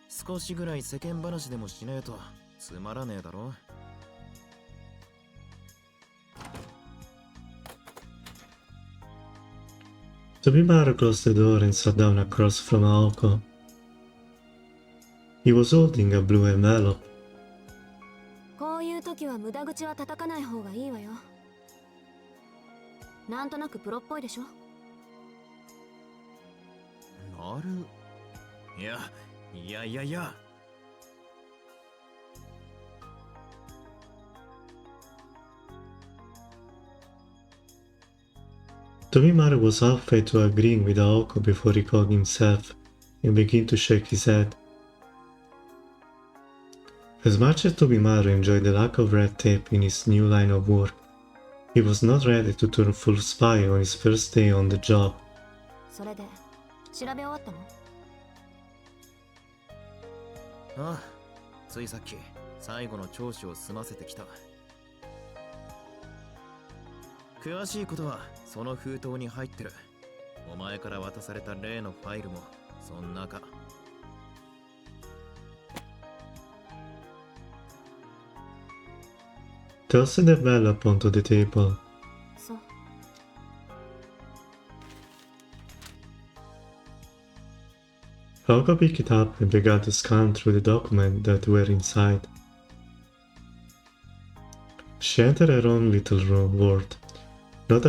少しぐらい世間話でもしねえとつまらねえだろ Tobimaru closed the door and sat down across from Aoko. He was holding a blue envelope. こういう時は無駄口は叩かない方がいいわよ。なんとなくプロっぽいでしょ。なるいやいやいやいや Tobimaru was halfway to agreeing with Aoko before he called himself and began to shake his head. As much as Tobimaru enjoyed the lack of red tape in his new line of work, he was not ready to turn full spy on his first day on the job. それで調べ終わったの？ああついさっき最後の聴取を済ませてきた詳しいことはその封筒に入ってるお前から渡された例のファイルもそん中 Tossed the envelope onto the table. そう。Aoko picked it up and began to scan through the documents that were inside. She entered her own little room, ward, not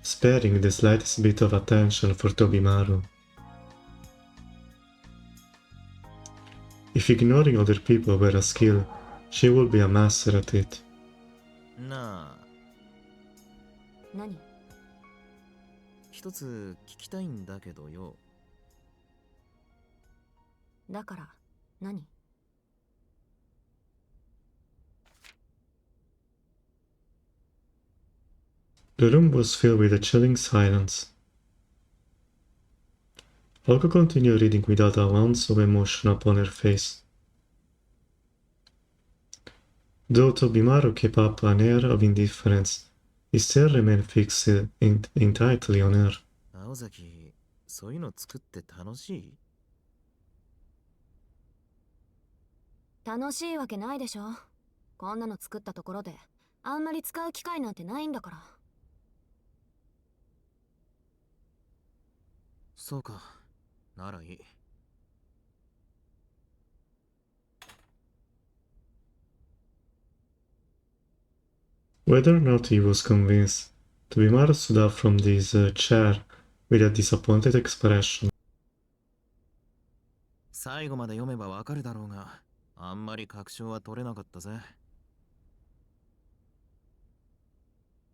sparing the slightest bit of attention for Tobimaru. If ignoring other people were a skill, she would be a master at it. なあ何？一つ聞きたいんだけどよ。だから何？ The room was filled with a chilling silence. Olga continued reading without an ounce of emotion upon her face. Though Tobimaru kept up an air of indifference, he still remained fixed intently on her. 青崎、そういうの作って楽しい？楽しいわけないでしょ。こんなの作ったところであんまり使う機会なんてないんだから。そうか。ならいい。Whether or not he was convinced, Tobimaru stood up from his chair with a disappointed expression. 最後まで読めばわかるだろうが、あんまり確証は取れなかったぜ。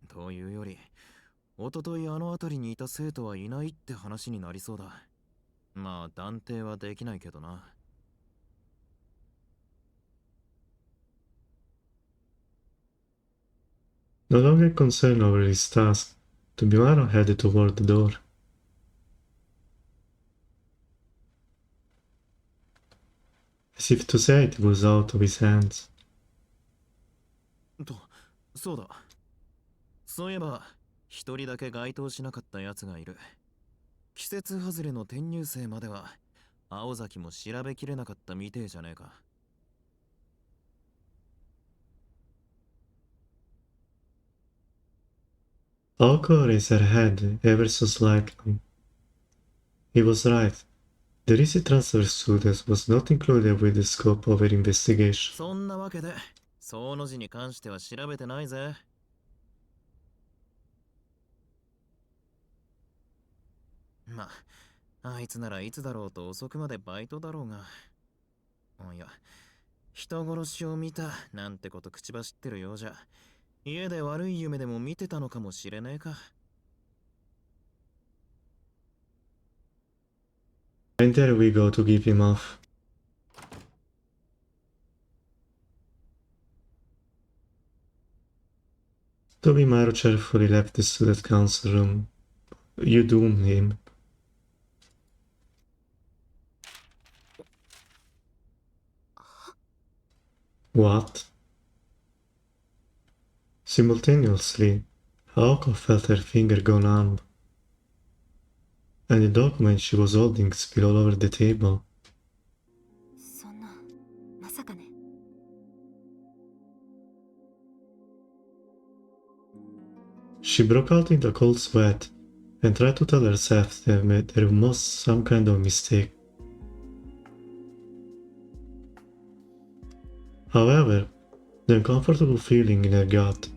というより、おとといあの辺りにいた生徒はいないって話になりそうだ。まあ断定はできないけどな。No longer concerned over his task, Tobimaru headed toward the door. As if to say it was out of his hands. と、そうだ。そういえば、一人だけ該当しなかったやつがいる。季節外れの転入生までは、青崎も調べきれなかったみてえじゃねえか。Alco raised her head ever so slightly. He was right. The recent transfer student was not included with the scope of her investigation. そんなわけで、その字に関しては調べてないぜ。まあ、あいつならいつだろうと遅くまでバイトだろうが。いや、人殺しを見たなんてこと口走ってるようじゃ、家で悪い夢でも見てたのかもしれねえか。And there we go to give him off. Tobimaru cheerfully left the student council room. You doomed him. What? Simultaneously, Aoko felt her finger go numb, and the document she was holding spill all over the table. そんな、まさかね。She broke out into a cold sweat and tried to tell herself that there was some kind of mistake. However, the uncomfortable feeling in her gut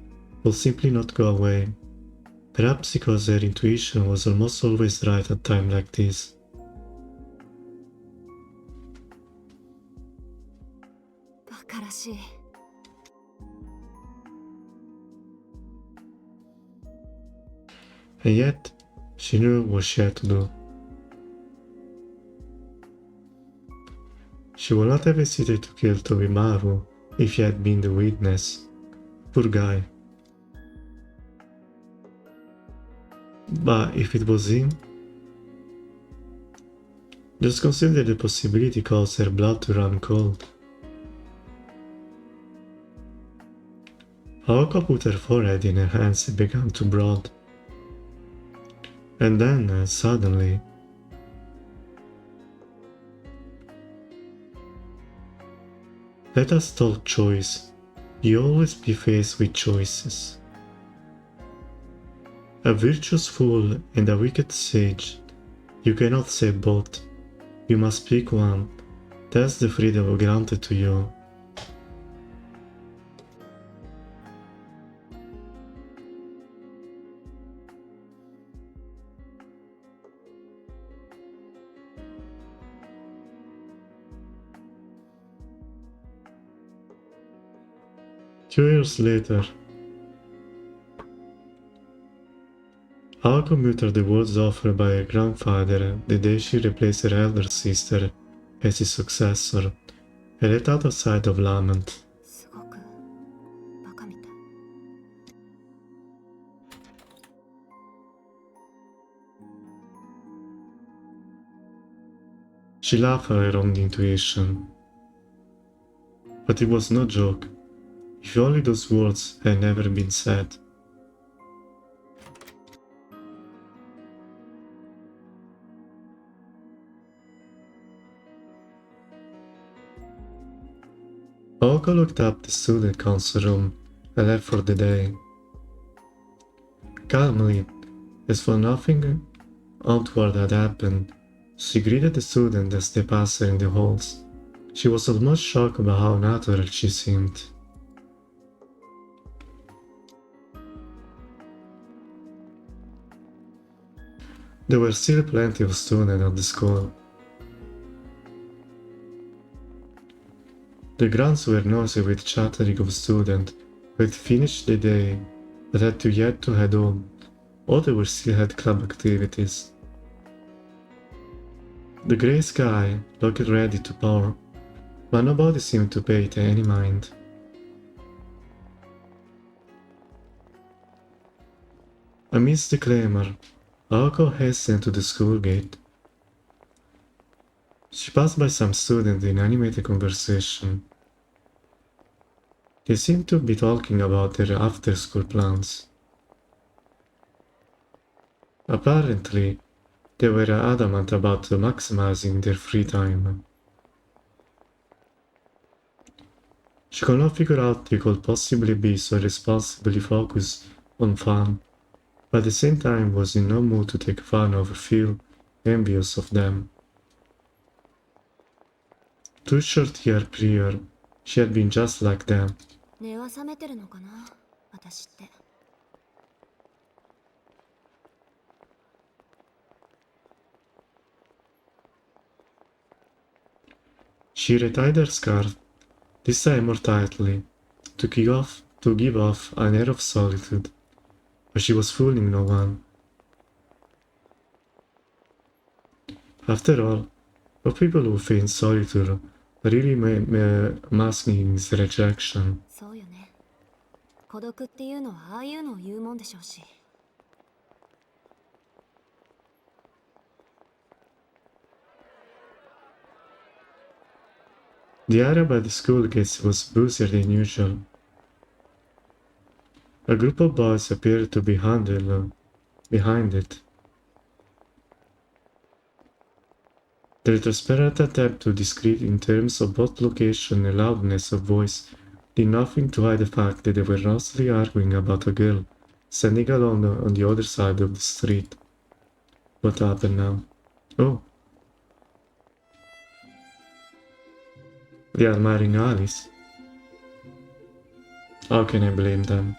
would simply not go away, perhaps because her intuition was almost always right at times like this. バカらしい。And yet, she knew what she had to do. She would not have hesitated to kill Tobimaru if he had been the witness. Poor guy. But if it was him, just consider the possibility caused her blood to run cold. Aoko put her forehead in her hands and began to brood. And then, suddenly, let us talk choice. You always be faced with choices. A virtuous fool and a wicked sage. You cannot say both. You must pick one. That's the freedom granted to you. Two years later, Aoko muttered the words offered by her grandfather the day she replaced her elder sister as his successor, and let out a sigh of lament. すごくバカみたい。She laughed at her own intuition. But it was no joke. If only those words had never been said. Oko looked up the student council room and left for the day. Calmly, as for nothing untoward had happened, she greeted the students as they passed her in the halls. She was almost shocked about how natural she seemed. There were still plenty of students at the school. The grounds were noisy with chattering of students who had finished the day but had yet to head home. Others still had club activities. The grey sky looked ready to pour, but nobody seemed to pay it any mind. Amidst the clamor, Aoko hastened to the school gate. She passed by some students in animated conversation. They seemed to be talking about their after-school plans. Apparently, they were adamant about maximizing their free time. She could not figure out they could possibly be so responsibly focused on fun, but at the same time was in no mood to take fun or feel envious of them. 2 short years prior, she had been just like them. 根は冷めてるのかな、私って。She retied her scarf, this time more tightly, to give off an air of solitude, but she was fooling no one. After all, what people who feign solitude really masking his rejection. そうよね。孤独っていうのはああいうのを言うもんでしょうし。The area by the school gates was busier than usual. A group of boys appeared to be huddled behind it. Their transparent attempt to describe in terms of both location and loudness of voice did nothing to hide the fact that they were mostly arguing about a girl standing alone on the other side of the street. What happened now? Oh. They are marrying Alice. How can I blame them?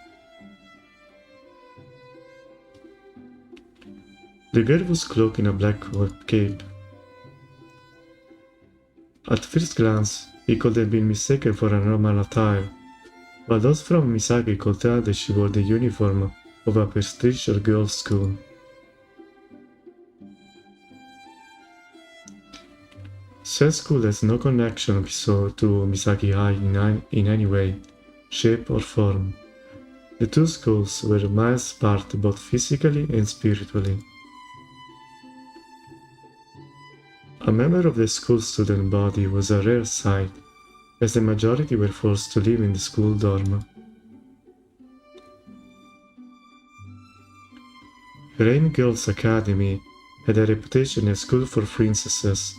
The girl was cloaked in a black cape. At first glance, it could have been mistaken for a normal attire, but those from Misaki could tell that she wore the uniform of a prestigious girls' school. Said school has no connection to Misaki High in any way, shape or form. The two schools were miles apart both physically and spiritually. A member of the school student body was a rare sight, as the majority were forced to live in the school dorm. Rain Girls Academy had a reputation as school for princesses,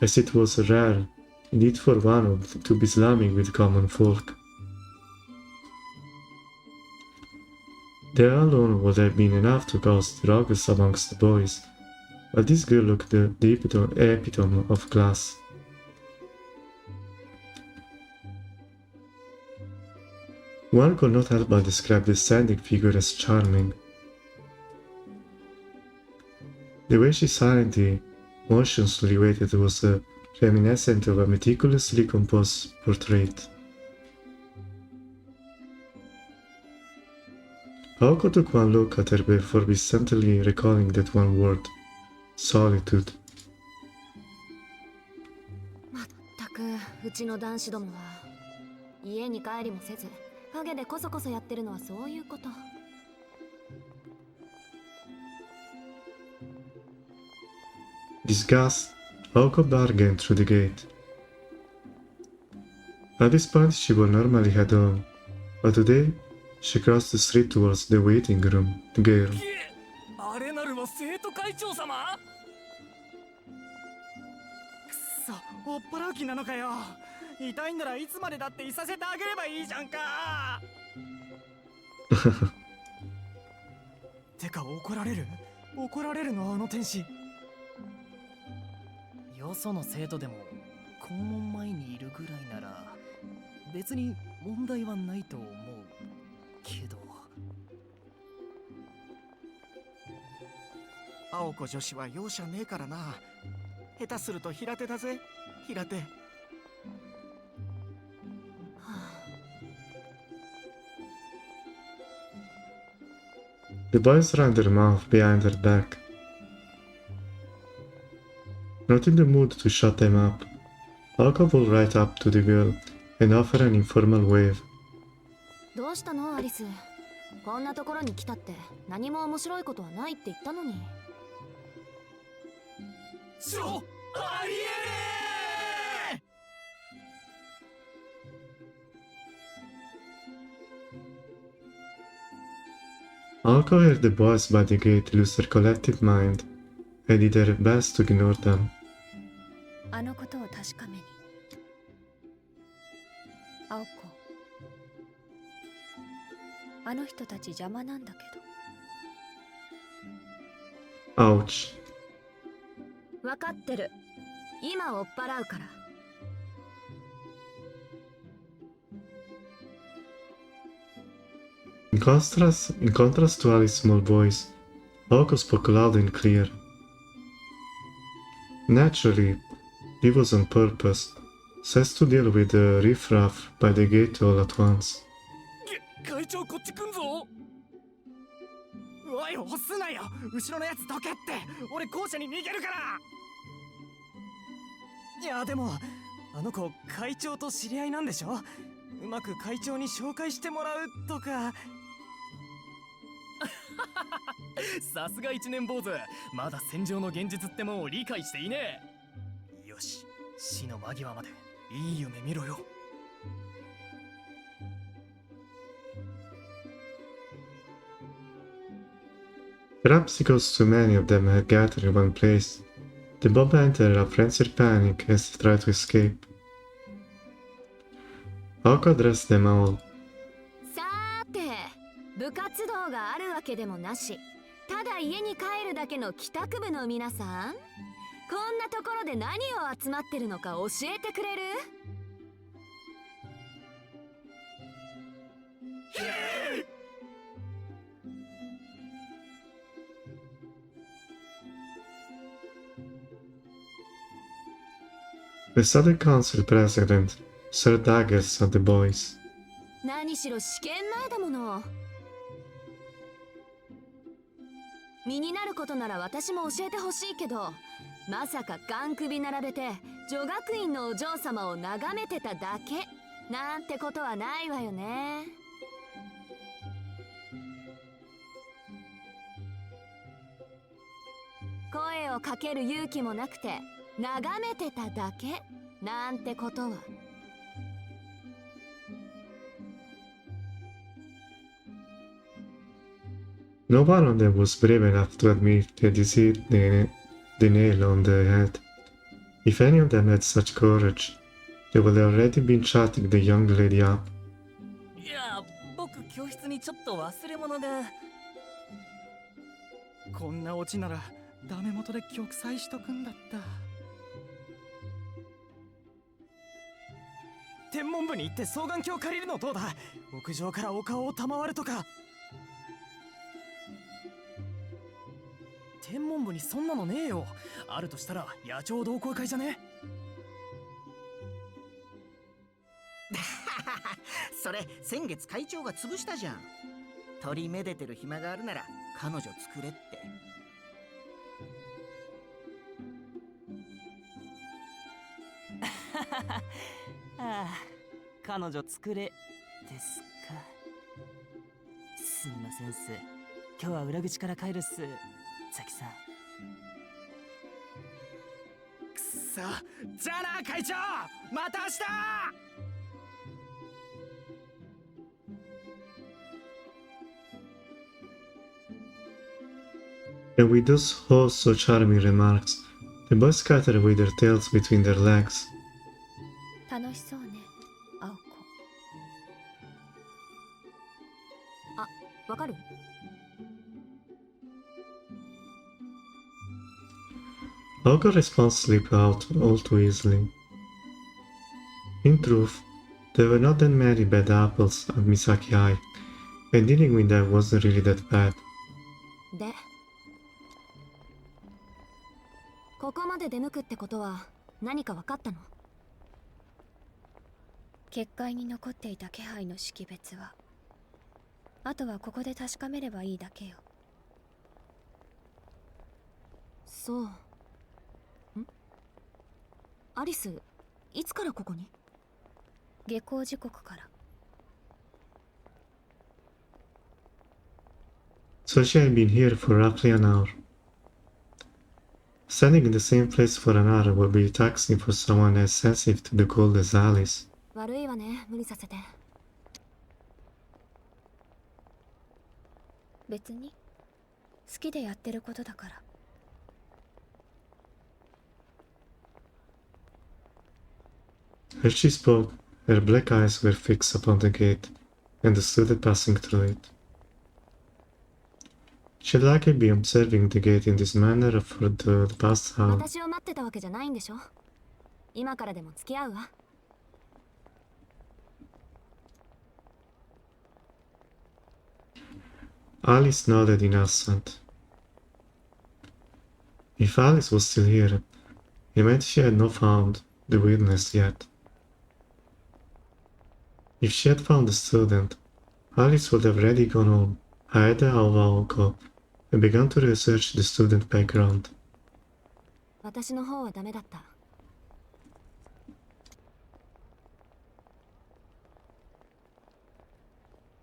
as it was rare, indeed for one to be slamming with common folk. That alone would have been enough to cause ruckus amongst the boys, but this girl looked the epitome of class. One could not help but describe the standing figure as charming. The way she silently, motionlessly waited was reminiscent of a meticulously composed portrait. Aoko took one look at her before instantly recalling that one word. Solitude. まったくうちの男子どもは家に帰りもせず陰でこそこそやってるのはそういうこと。Disgust, Aoko bargained through the gate. At this point, she would normally head home, but today, she crossed the street towards the waiting room. Girl. あれなるは生徒会長様。くそ、追っ払う気なのかよ。痛いんならいつまでだっていさせてあげればいいじゃんか。てか怒られるのあの天使。よその生徒でも校門前にいるぐらいなら別に問題はないと思うけど。青子女子は容赦ねえからな。下手すると平手だぜ、平手。The boys ran their mouth behind her back. Not in the mood to shut them up, Aoko pulled right up to the girl and offered an informal wave. どうしたのアリス。こんなところに来たって何も面白いことはないって言ったのに。ありえねえ。 Aoko heard the boys by the gate lose their collective mind and did their best to ignore them. あのことを確かめに。青子、あの人たち邪魔なんだけど。 Ouch. 分かってる。今追っ払うから。In contrast to Ali's small voice, Aoko spoke loud and clear. Naturally, it was on purpose, so as to deal with the riffraff by the gate all at once. 会長こっち来んぞ。おい押すなよ。後ろのやつどけって。俺校舎に逃げるから。いやでもあの子会長と知り合いなんでしょ。うまく会長に紹介してもらうとか。さすが一年坊主。まだ戦場の現実ってもんを理解していねえ。よし、死の間際までいい夢見ろよ。Perhaps because too many of them had gathered in one place, the mob entered a frenzied panic as they tried to escape. Aoko addressed them all. さーて、部活動があるわけでもなし、ただ家に帰るだけの帰宅部の皆さん、こんなところで何を集まってるのか教えてくれる？ The student council president threw daggers at the boys. 何しろ試験前だもの。身になることなら私も教えてほしいけど、まさかガン首並べて女学院のお嬢様を眺めてただけなんてことはないわよね。声をかける勇気もなくて眺めてただけなんてことは。No one of them was brave enough to admit they had hit the nail on the head. If any of them had such courage, they would have already been shutting the young lady up. いや、僕教室にちょっと忘れ物で。こんなオチならダメ元で玉砕しとくんだった。天文部に行って双眼鏡借りるのどうだ。屋上からお顔を賜るとか。天文部にそんなのねえよ。あるとしたら野鳥同好会じゃね。それ先月会長が潰したじゃん。鳥めでてる暇があるなら彼女作れって。ああ、彼女作れですか。すみませんっす。今日は裏口から帰るっす、ザキさん。くそ、じゃあな会長、また明日。And with those oh so charming remarks, the boys scattered with their tails between their legs. 楽しそうね、青子。あ、わかる？ Aoko's response slipped out all too easily. In truth, there were not that many bad apples at Misaki High, and dealing with them wasn't really that bad. で、ここまで出向くってことは何か分かったの？結界に残っていた気配の識別は、あとはここで確かめればいいだけよ。そう。アリス、いつからここに？下校時刻から。So she had been here for roughly an hour. Standing in the same place for an hour would be taxing for someone as sensitive to the cold as Alice. 悪いわね、無理させて。別に好きでやってることだから。As she spoke, her black eyes were fixed upon the gate and the student passing through it. She had likely been observing the gate in this manner for the past hour. 私を待ってたわけじゃないんでしょ？今からでも付き合うわ。Alice nodded in assent. If Alice was still here, it meant she had not found the witness yet. If she had found the student, Alice would have already gone home, ahead of Aoko, and begun to research the student background. 私の方はダメだった。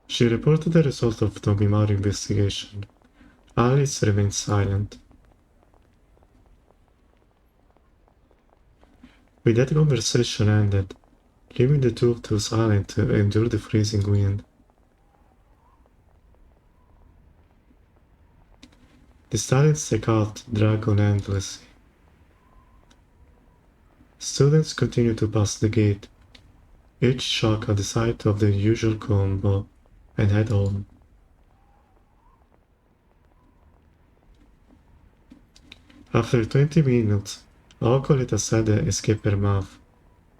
She reported the result of the Mimaru investigation. Alice remained silent. With that conversation ended, leaving the two too silent to endure the freezing wind. The silent staccato dragged on endlessly. Students continued to pass the gate, each shocked at the sight of the usual combo, and head home. After 20 minutes, Aoko let a sigh escape her mouth,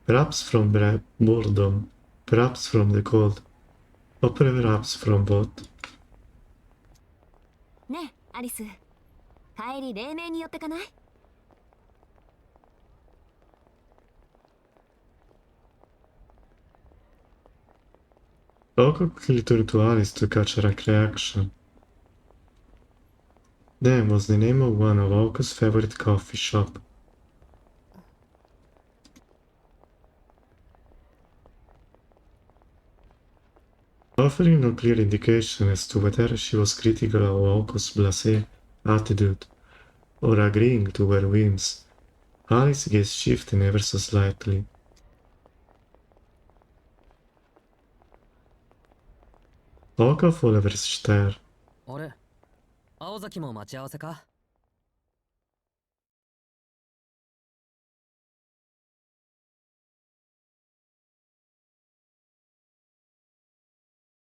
perhaps from boredom, perhaps from the cold, or perhaps from both. ねえ、アリス。帰り黎明に寄ってかない？ Aoko quickly turned to Alice to catch her reaction. Dan was the name of one of Aoko's favorite coffee shop. Offering no clear indication as to whether she was critical of Aoko's blasé attitude or agreeing to her whims, Alice's gaze shifted ever so slightly. Aoko followed her stare. あれ、青崎も待ち合わせか？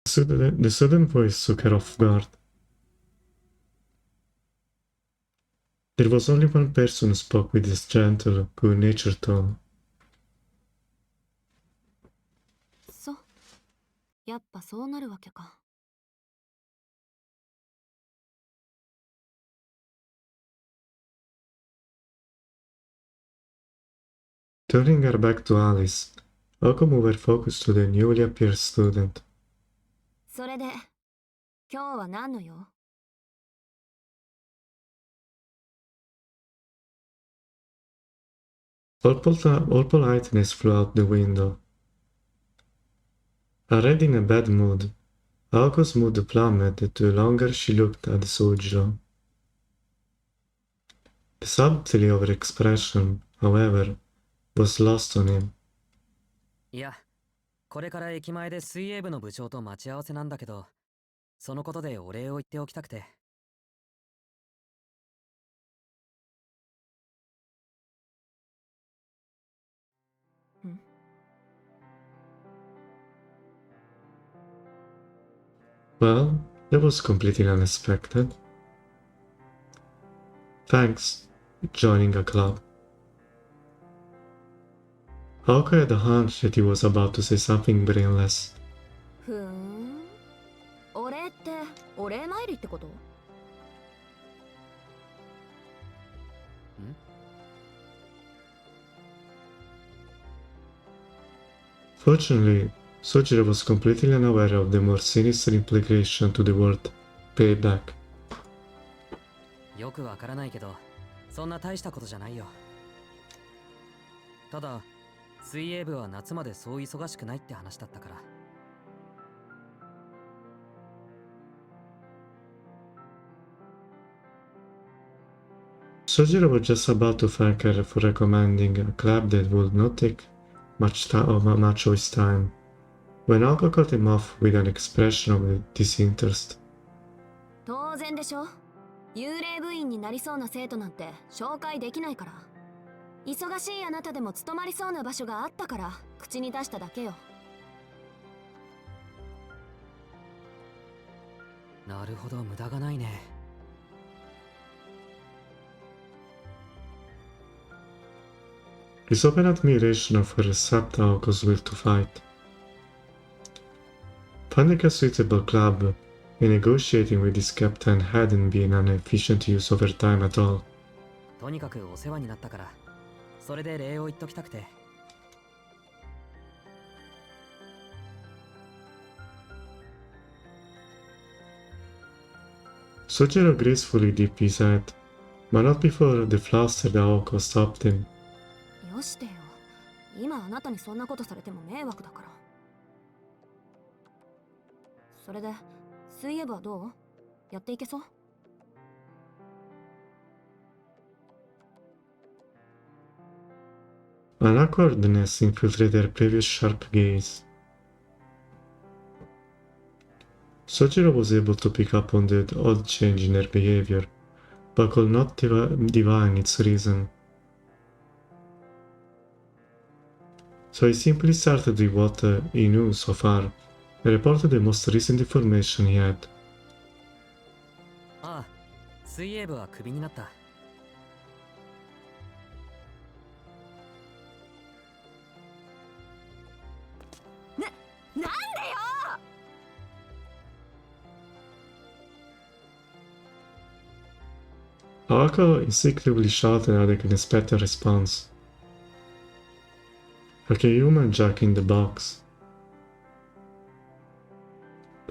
The sudden voice took her off guard. There was only one person who spoke with this gentle, good-natured tone. そう。やっぱそうなるわけか。Turning her back to Alice, Aoko moved her focus to the newly appeared student. それで、今日は何の用？ All politeness flew out the window. Already in a bad mood, Aoko's mood plummeted the longer she looked at Sojiro. The subtlety of her expression, however, was lost on him. いや、これから駅前で水泳部の部長と待ち合わせなんだけど、そのことでお礼を言っておきたくて。Well, that was completely unexpected. Thanks, joining a club. Aoko had a hunch that he was about to say something brainless. ふーん。お礼ってお礼参りってこと？ Fortunately, Sojiro was completely unaware of the more sinister implication to the word payback. よくわからないけど、そんな大したことじゃないよ。ただ、水泳部は夏までそう忙しくないって話だったから。Sojiro was just about to thank her for recommending a club that would not take much of his time, when Aoko cut him off with an expression of disinterest. 当然でしょ。幽霊部員になりそうな生徒なんて紹介できないから。忙しいあなたでも務まりそうな場所があったから口に出しただけよ。なるほど、無駄がないね。His open admiration of her sapped Aoko's will to fight. Finding a suitable club and negotiating with his captain hadn't been an efficient use of her time at all. とにかくお世話になったから、それで礼を言っときたくて。Sojiro gracefully dipped his head, but not before the flustered Aoko stopped him. よしてよ。今あなたにそんなことされても迷惑だから。それで、水泳部はどう？やっていけそう？ An awkwardness infiltrated her previous sharp gaze. Sojiro was able to pick up on the odd change in her behavior, but could not divine its reason. So he simply started with what he knew so far, and reported the most recent information he had. ああ、水泳部はクビになった。なんでよ！ Aoko instinctively shouted at the unexpected response. Like a human jack in the box.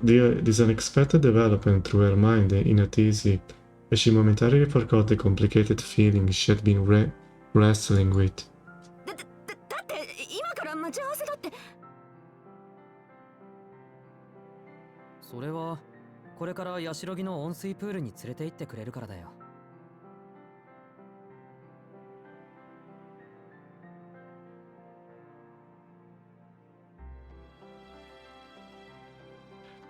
This unexpected development threw her mind in a tizzy, as she momentarily forgot the complicated feelings she had been wrestling with. だって今から待ち合わせだって。それは、これからヤシロギの温水プールに連れて行ってくれるからだよ。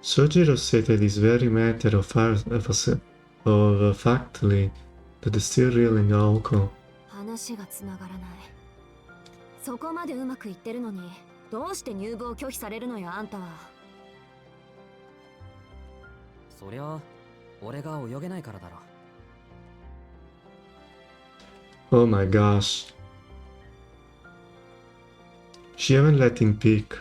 Sojiro stated this very matter of factly to the still reeling Aoko. 話がつながらない。そこまでうまくいってるのに、どうして入部を拒否されるのよ、あんたは。そりゃ、俺が泳げないからだろ。Oh my gosh. She haven't let him pick.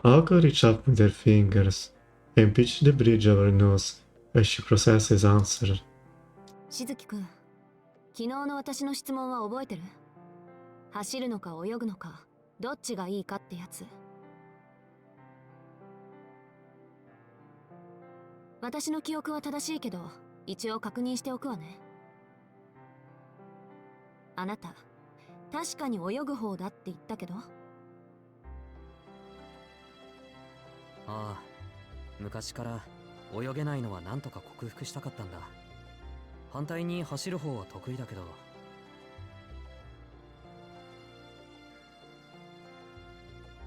Aoko reached up with her fingers, can pitch the bridge over her nose as she processes answer. しずきくん、昨日の私の質問は覚えてる？走るのか泳ぐのか、どっちがいいかってやつ。私の記憶は正しいけど、一応確認しておくわね。あなた、確かに泳ぐ方だって言ったけど。ああ、昔から泳げないのはなんとか克服したかったんだ。反対に走る方は得意だけど。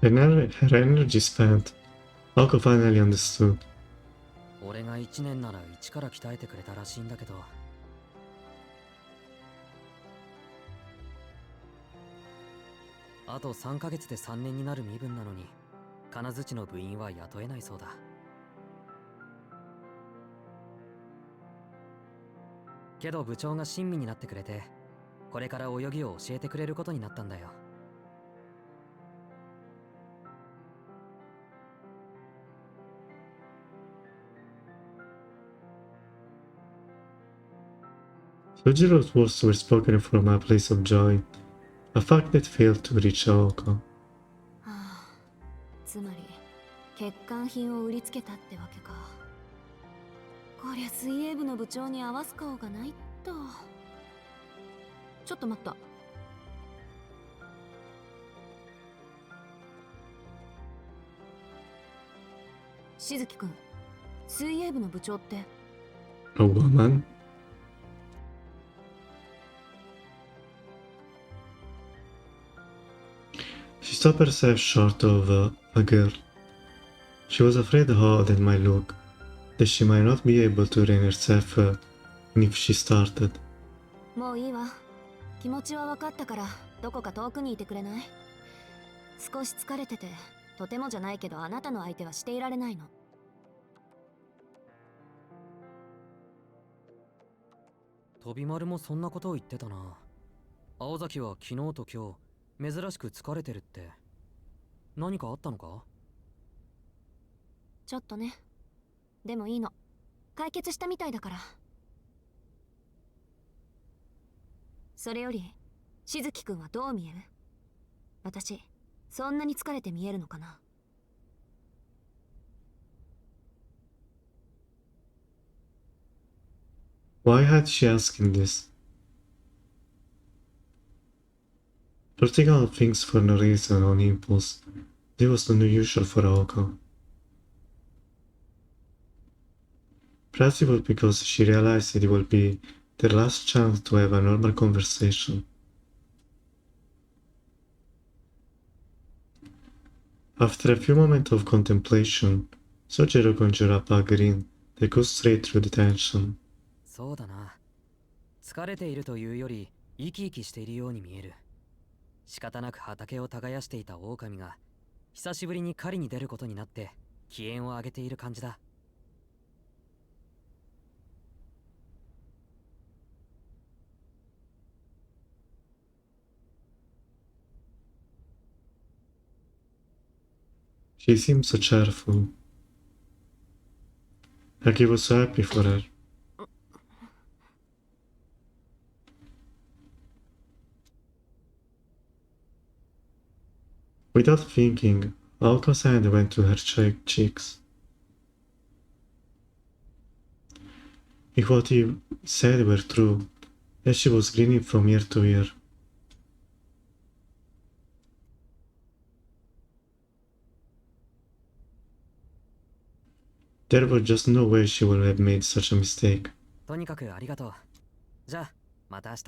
Her energy spent, Oko finally understood. 俺が1年なら1から鍛えてくれたらしいんだけど。あと3ヶ月で3年になる身分なのに、金槌の部員は雇えないそうだ。けど部長が親身になってくれて、これから泳ぎを教えてくれることになったんだよ。Sojiro's words were spoken from a place of joy, a fact that failed to reach Aoko. はあ、つまり欠陥品を売りつけたってわけか。こりゃ水泳部の部長に合わす顔がないっと。ちょっと待った。しずきくん、水泳部の部長って。 A woman? She stopped herself short of a girl. She was afraid how that might look, that she might not be able to rein herself in if she started. もういいわ。気持ちは分かったから、どこか遠くにいてくれない？少し疲れてて、とてもじゃないけどあなたの相手はしていられないの。飛び丸もそんなことを言ってたな。青崎は昨日と今日珍しく疲れてるって。何かあったのか？ちょっとね。でもいいの。解決したみたいだから。それより、しずきくんはどう見える？私、そんなに疲れて見えるのかな？ Why had she asked him this? Blurting out things for no reason on impulse, this was not unusual for Aoko. Perhaps it was because she realized that it would be their last chance to have a normal conversation. After a few moments of contemplation, Sojiro conjured up a grin that goes straight through the tension. そうだな。疲れているというより生き生きしているように見える。仕方なく畑を耕していた狼が久しぶりに狩りに出ることになって機嫌を上げている感じだ。She seemed so cheerful. Like he was so happy for her. Without thinking, Aoko's hand went to her cheeks. If what he said were true, as she was grinning from ear to ear. There was just no way she would have made such a mistake. とにかくありがとう。じゃあ、また明日。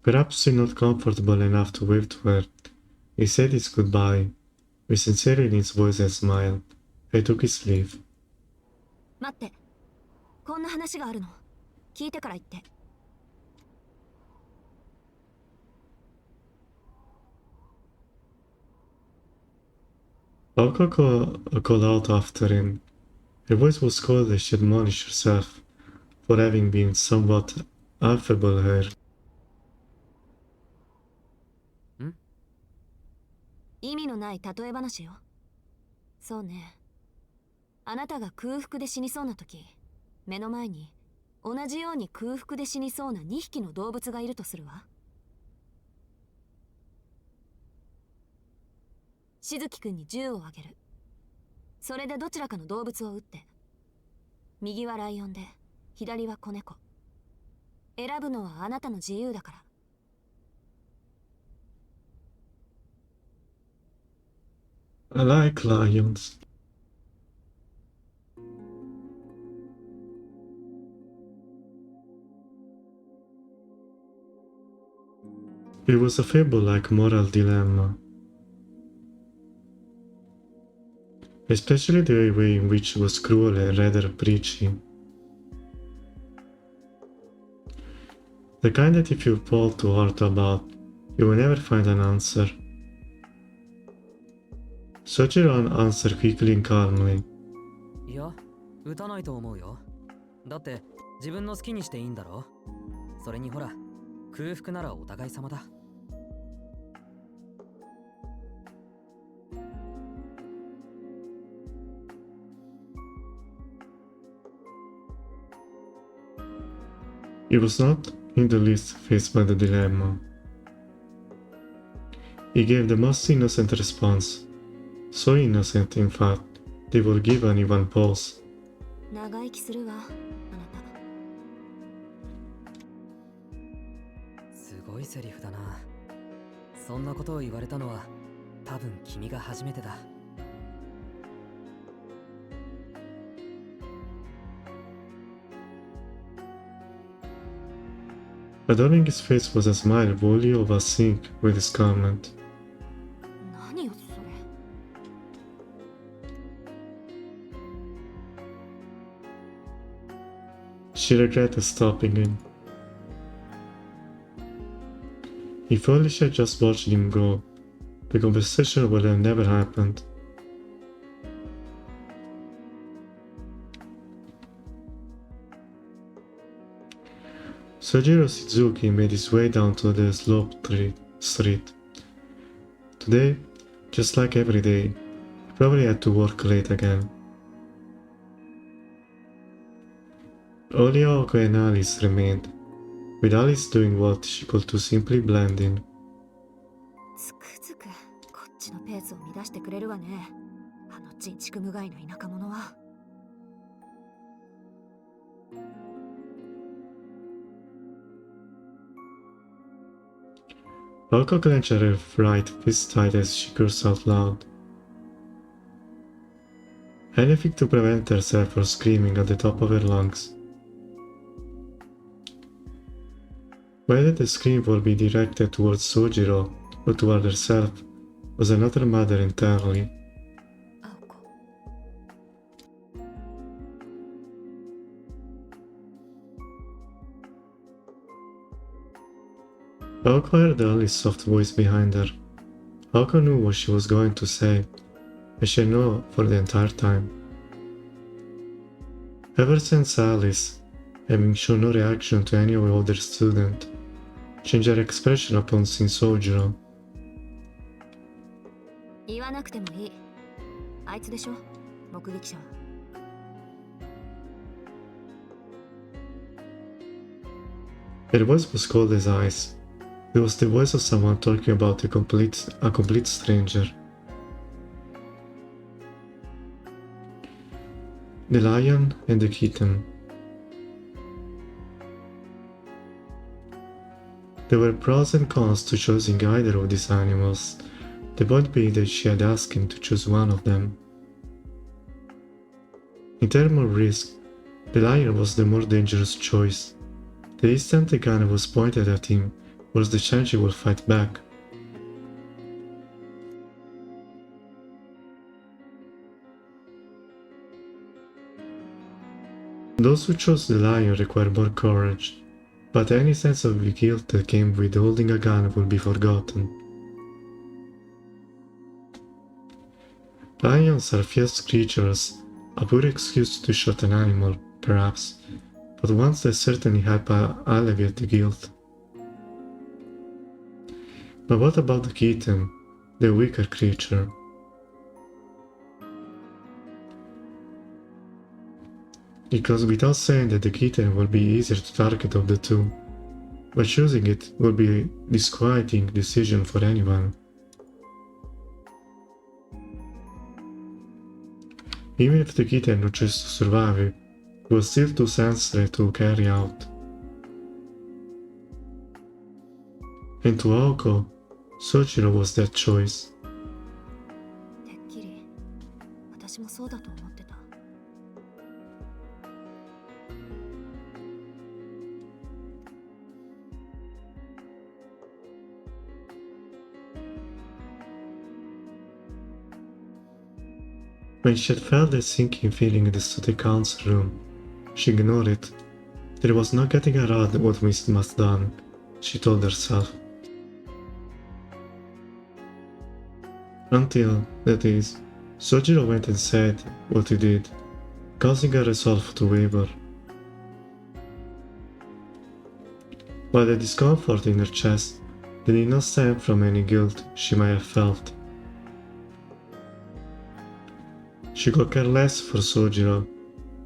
Perhaps still not comfortable enough to wave to her, he said his goodbye, with sincerity in his voice and smile. He took his leave. 待って。こんな話があるの。聞いてから言って。Aoko called out after him. Her voice was cold as she admonished herself for having been somewhat affable here. 「あおかくは」called out after him. Her voice was cold as she admonished herself for having been somewhat affable here. 待って。こんな話があるの。聞いてから言って。 Aoko called out after him. Her voice was cold as she admonished herself for having been somewhat affable her. 意味のない例え話よ。そうね。あなたが空腹で死にそうな時、目の前に同じように空腹で死にそうな2匹の動物がいるとするわ。しずきくんに銃をあげる。それでどちらかの動物を撃って。右はライオンで左は子猫。選ぶのはあなたの自由だから。I like lions. It was a fable-like moral dilemma, especially the way in which it was cruel and rather preachy. The kind that if you fall too hard about, you will never find an answer. Sojiro answered quickly and calmly. いや、撃たないと思うよ。だって自分の好きにしていいんだろ。それにほら、空腹ならお互い様だ。He was not in the least faced by the dilemma. He gave the most innocent response. So innocent, in fact, they would give anyone pause. 長生きするわ、あなた。すごいセリフだな。そんなことを言われたのは多分君が初めてだ。Adorning his face was a smile wholly out of sync with his comment. 何よそれ。She regretted stopping him. If only she had just watched him go, the conversation would have never happened. Sojiro Shizuki made his way down to the sloped street. Today, just like every day, he probably had to work late again. Only Aoko and Alice remained, with Alice doing what she could to simply blend in. つくづくこっちのペースを乱してくれるわね。あの人畜無害な田舎者は。Aoko clenched her right fist tight as she cursed out loud. Anything to prevent herself from screaming at the top of her lungs. Whether the scream would be directed towards Sojiro or toward herself was another matter entirely. 青子。Aoko heard Alice's soft voice behind her. Aoko knew what she was going to say, and she knew for the entire time. Ever since Alice, having shown no reaction to any of the other students, changed her expression upon seeing Sojiro. 言わなくてもいい。あいつでしょ、目撃者は。Her voice was cold as ice. It was the voice of someone talking about a complete stranger. The lion and the kitten. There were pros and cons to choosing either of these animals, the point being that she had asked him to choose one of them. In terms of risk, the lion was the more dangerous choice. The instant the gun was pointed at him was the chance he would fight back. Those who chose the lion required more courage, but any sense of guilt that came with holding a gun would be forgotten. Lions are fierce creatures, a poor excuse to shoot an animal, perhaps, but ones that certainly help alleviate the guilt. But what about the kitten, the weaker creature. It goes without saying that the kitten will be easier to target of the two, but choosing it will be a disquieting decision for anyone. Even if the kitten would choose to survive it was still too sensitive to carry out. And to Aoko, Sojiro was that choice. てっきり私もそうだと思ってた。When she had felt that sinking feeling in the study council room, she ignored it. There was no getting around what Miss must done, she told herself. Until, that is, Sojiro went and said what he did, causing her resolve to waver. But the discomfort in her chest did not stem from any guilt she might have felt. She could care less for Sojiro.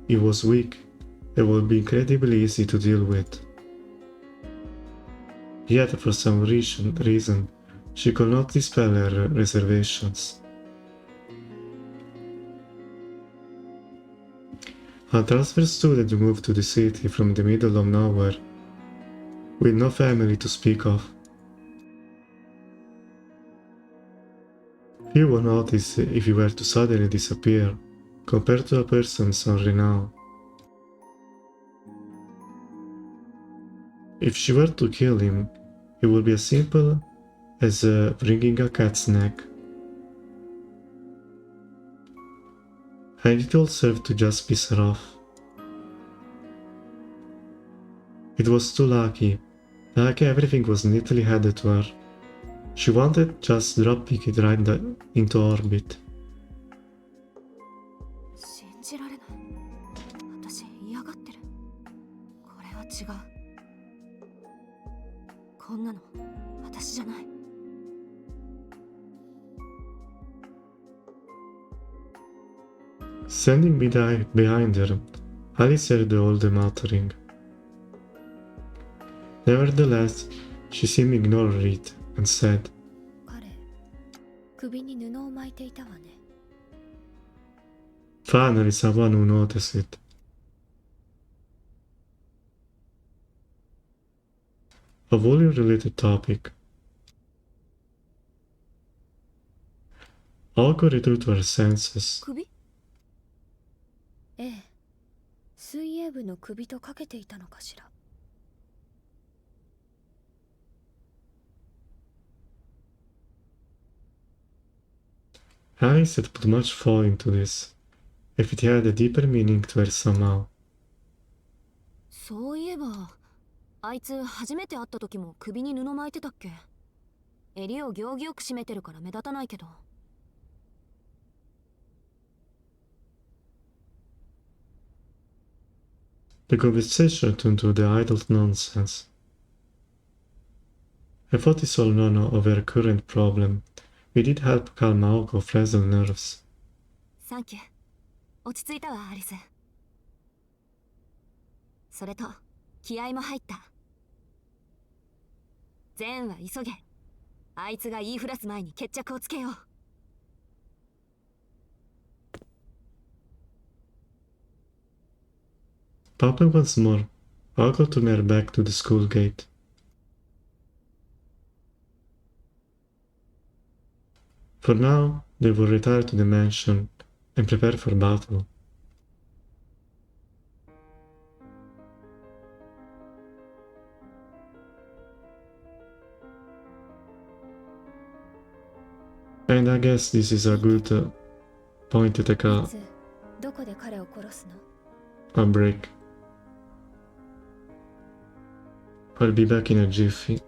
He was weak and would be incredibly easy to deal with. Yet for some reason, she could not dispel her reservations. A transfer student moved to the city from the middle of nowhere, with no family to speak of. Few would notice if he were to suddenly disappear, compared to a person so renowned. If she were to kill him, it would be as simple as wringing a cat's neck. And it all served to just piss her off. It was too lucky, like everything was neatly headed to her. She wanted just dropping it right into orbit. 信じられない。私嫌がってる。これは違う。こんなの私じゃない。Standing behind her, Alice heard all the muttering. Nevertheless, she seemed to ignore it and said, 彼、首に布を巻いていたわね。finally someone who noticed it. A volume-related topic. Aoko returned to her senses. 首？ええ。水泳部の首とかけていたのかしら。Alice had put much thought into this, if it had a deeper meaning to her somehow. そういえば、あいつ初めて会った時も首に布巻いてたっけ？襟を行儀よく締めてるから目立たないけど。The conversation turned to the idle nonsense. I thought this all none of her current problem. We did help calm Aoko frazzled nerves. サンキュー。落ち着いたわ、アリス。それと、気合も入った。ゼンは急げ。あいつが言いふらす前に決着をつけよう。Popping once more, Aoko turned her back to the school gate. For now, they would retire to the mansion and prepare for battle. And I guess this is a good point to take いつ、どこで彼を殺すの？ a break. I'll be back in a jiffy.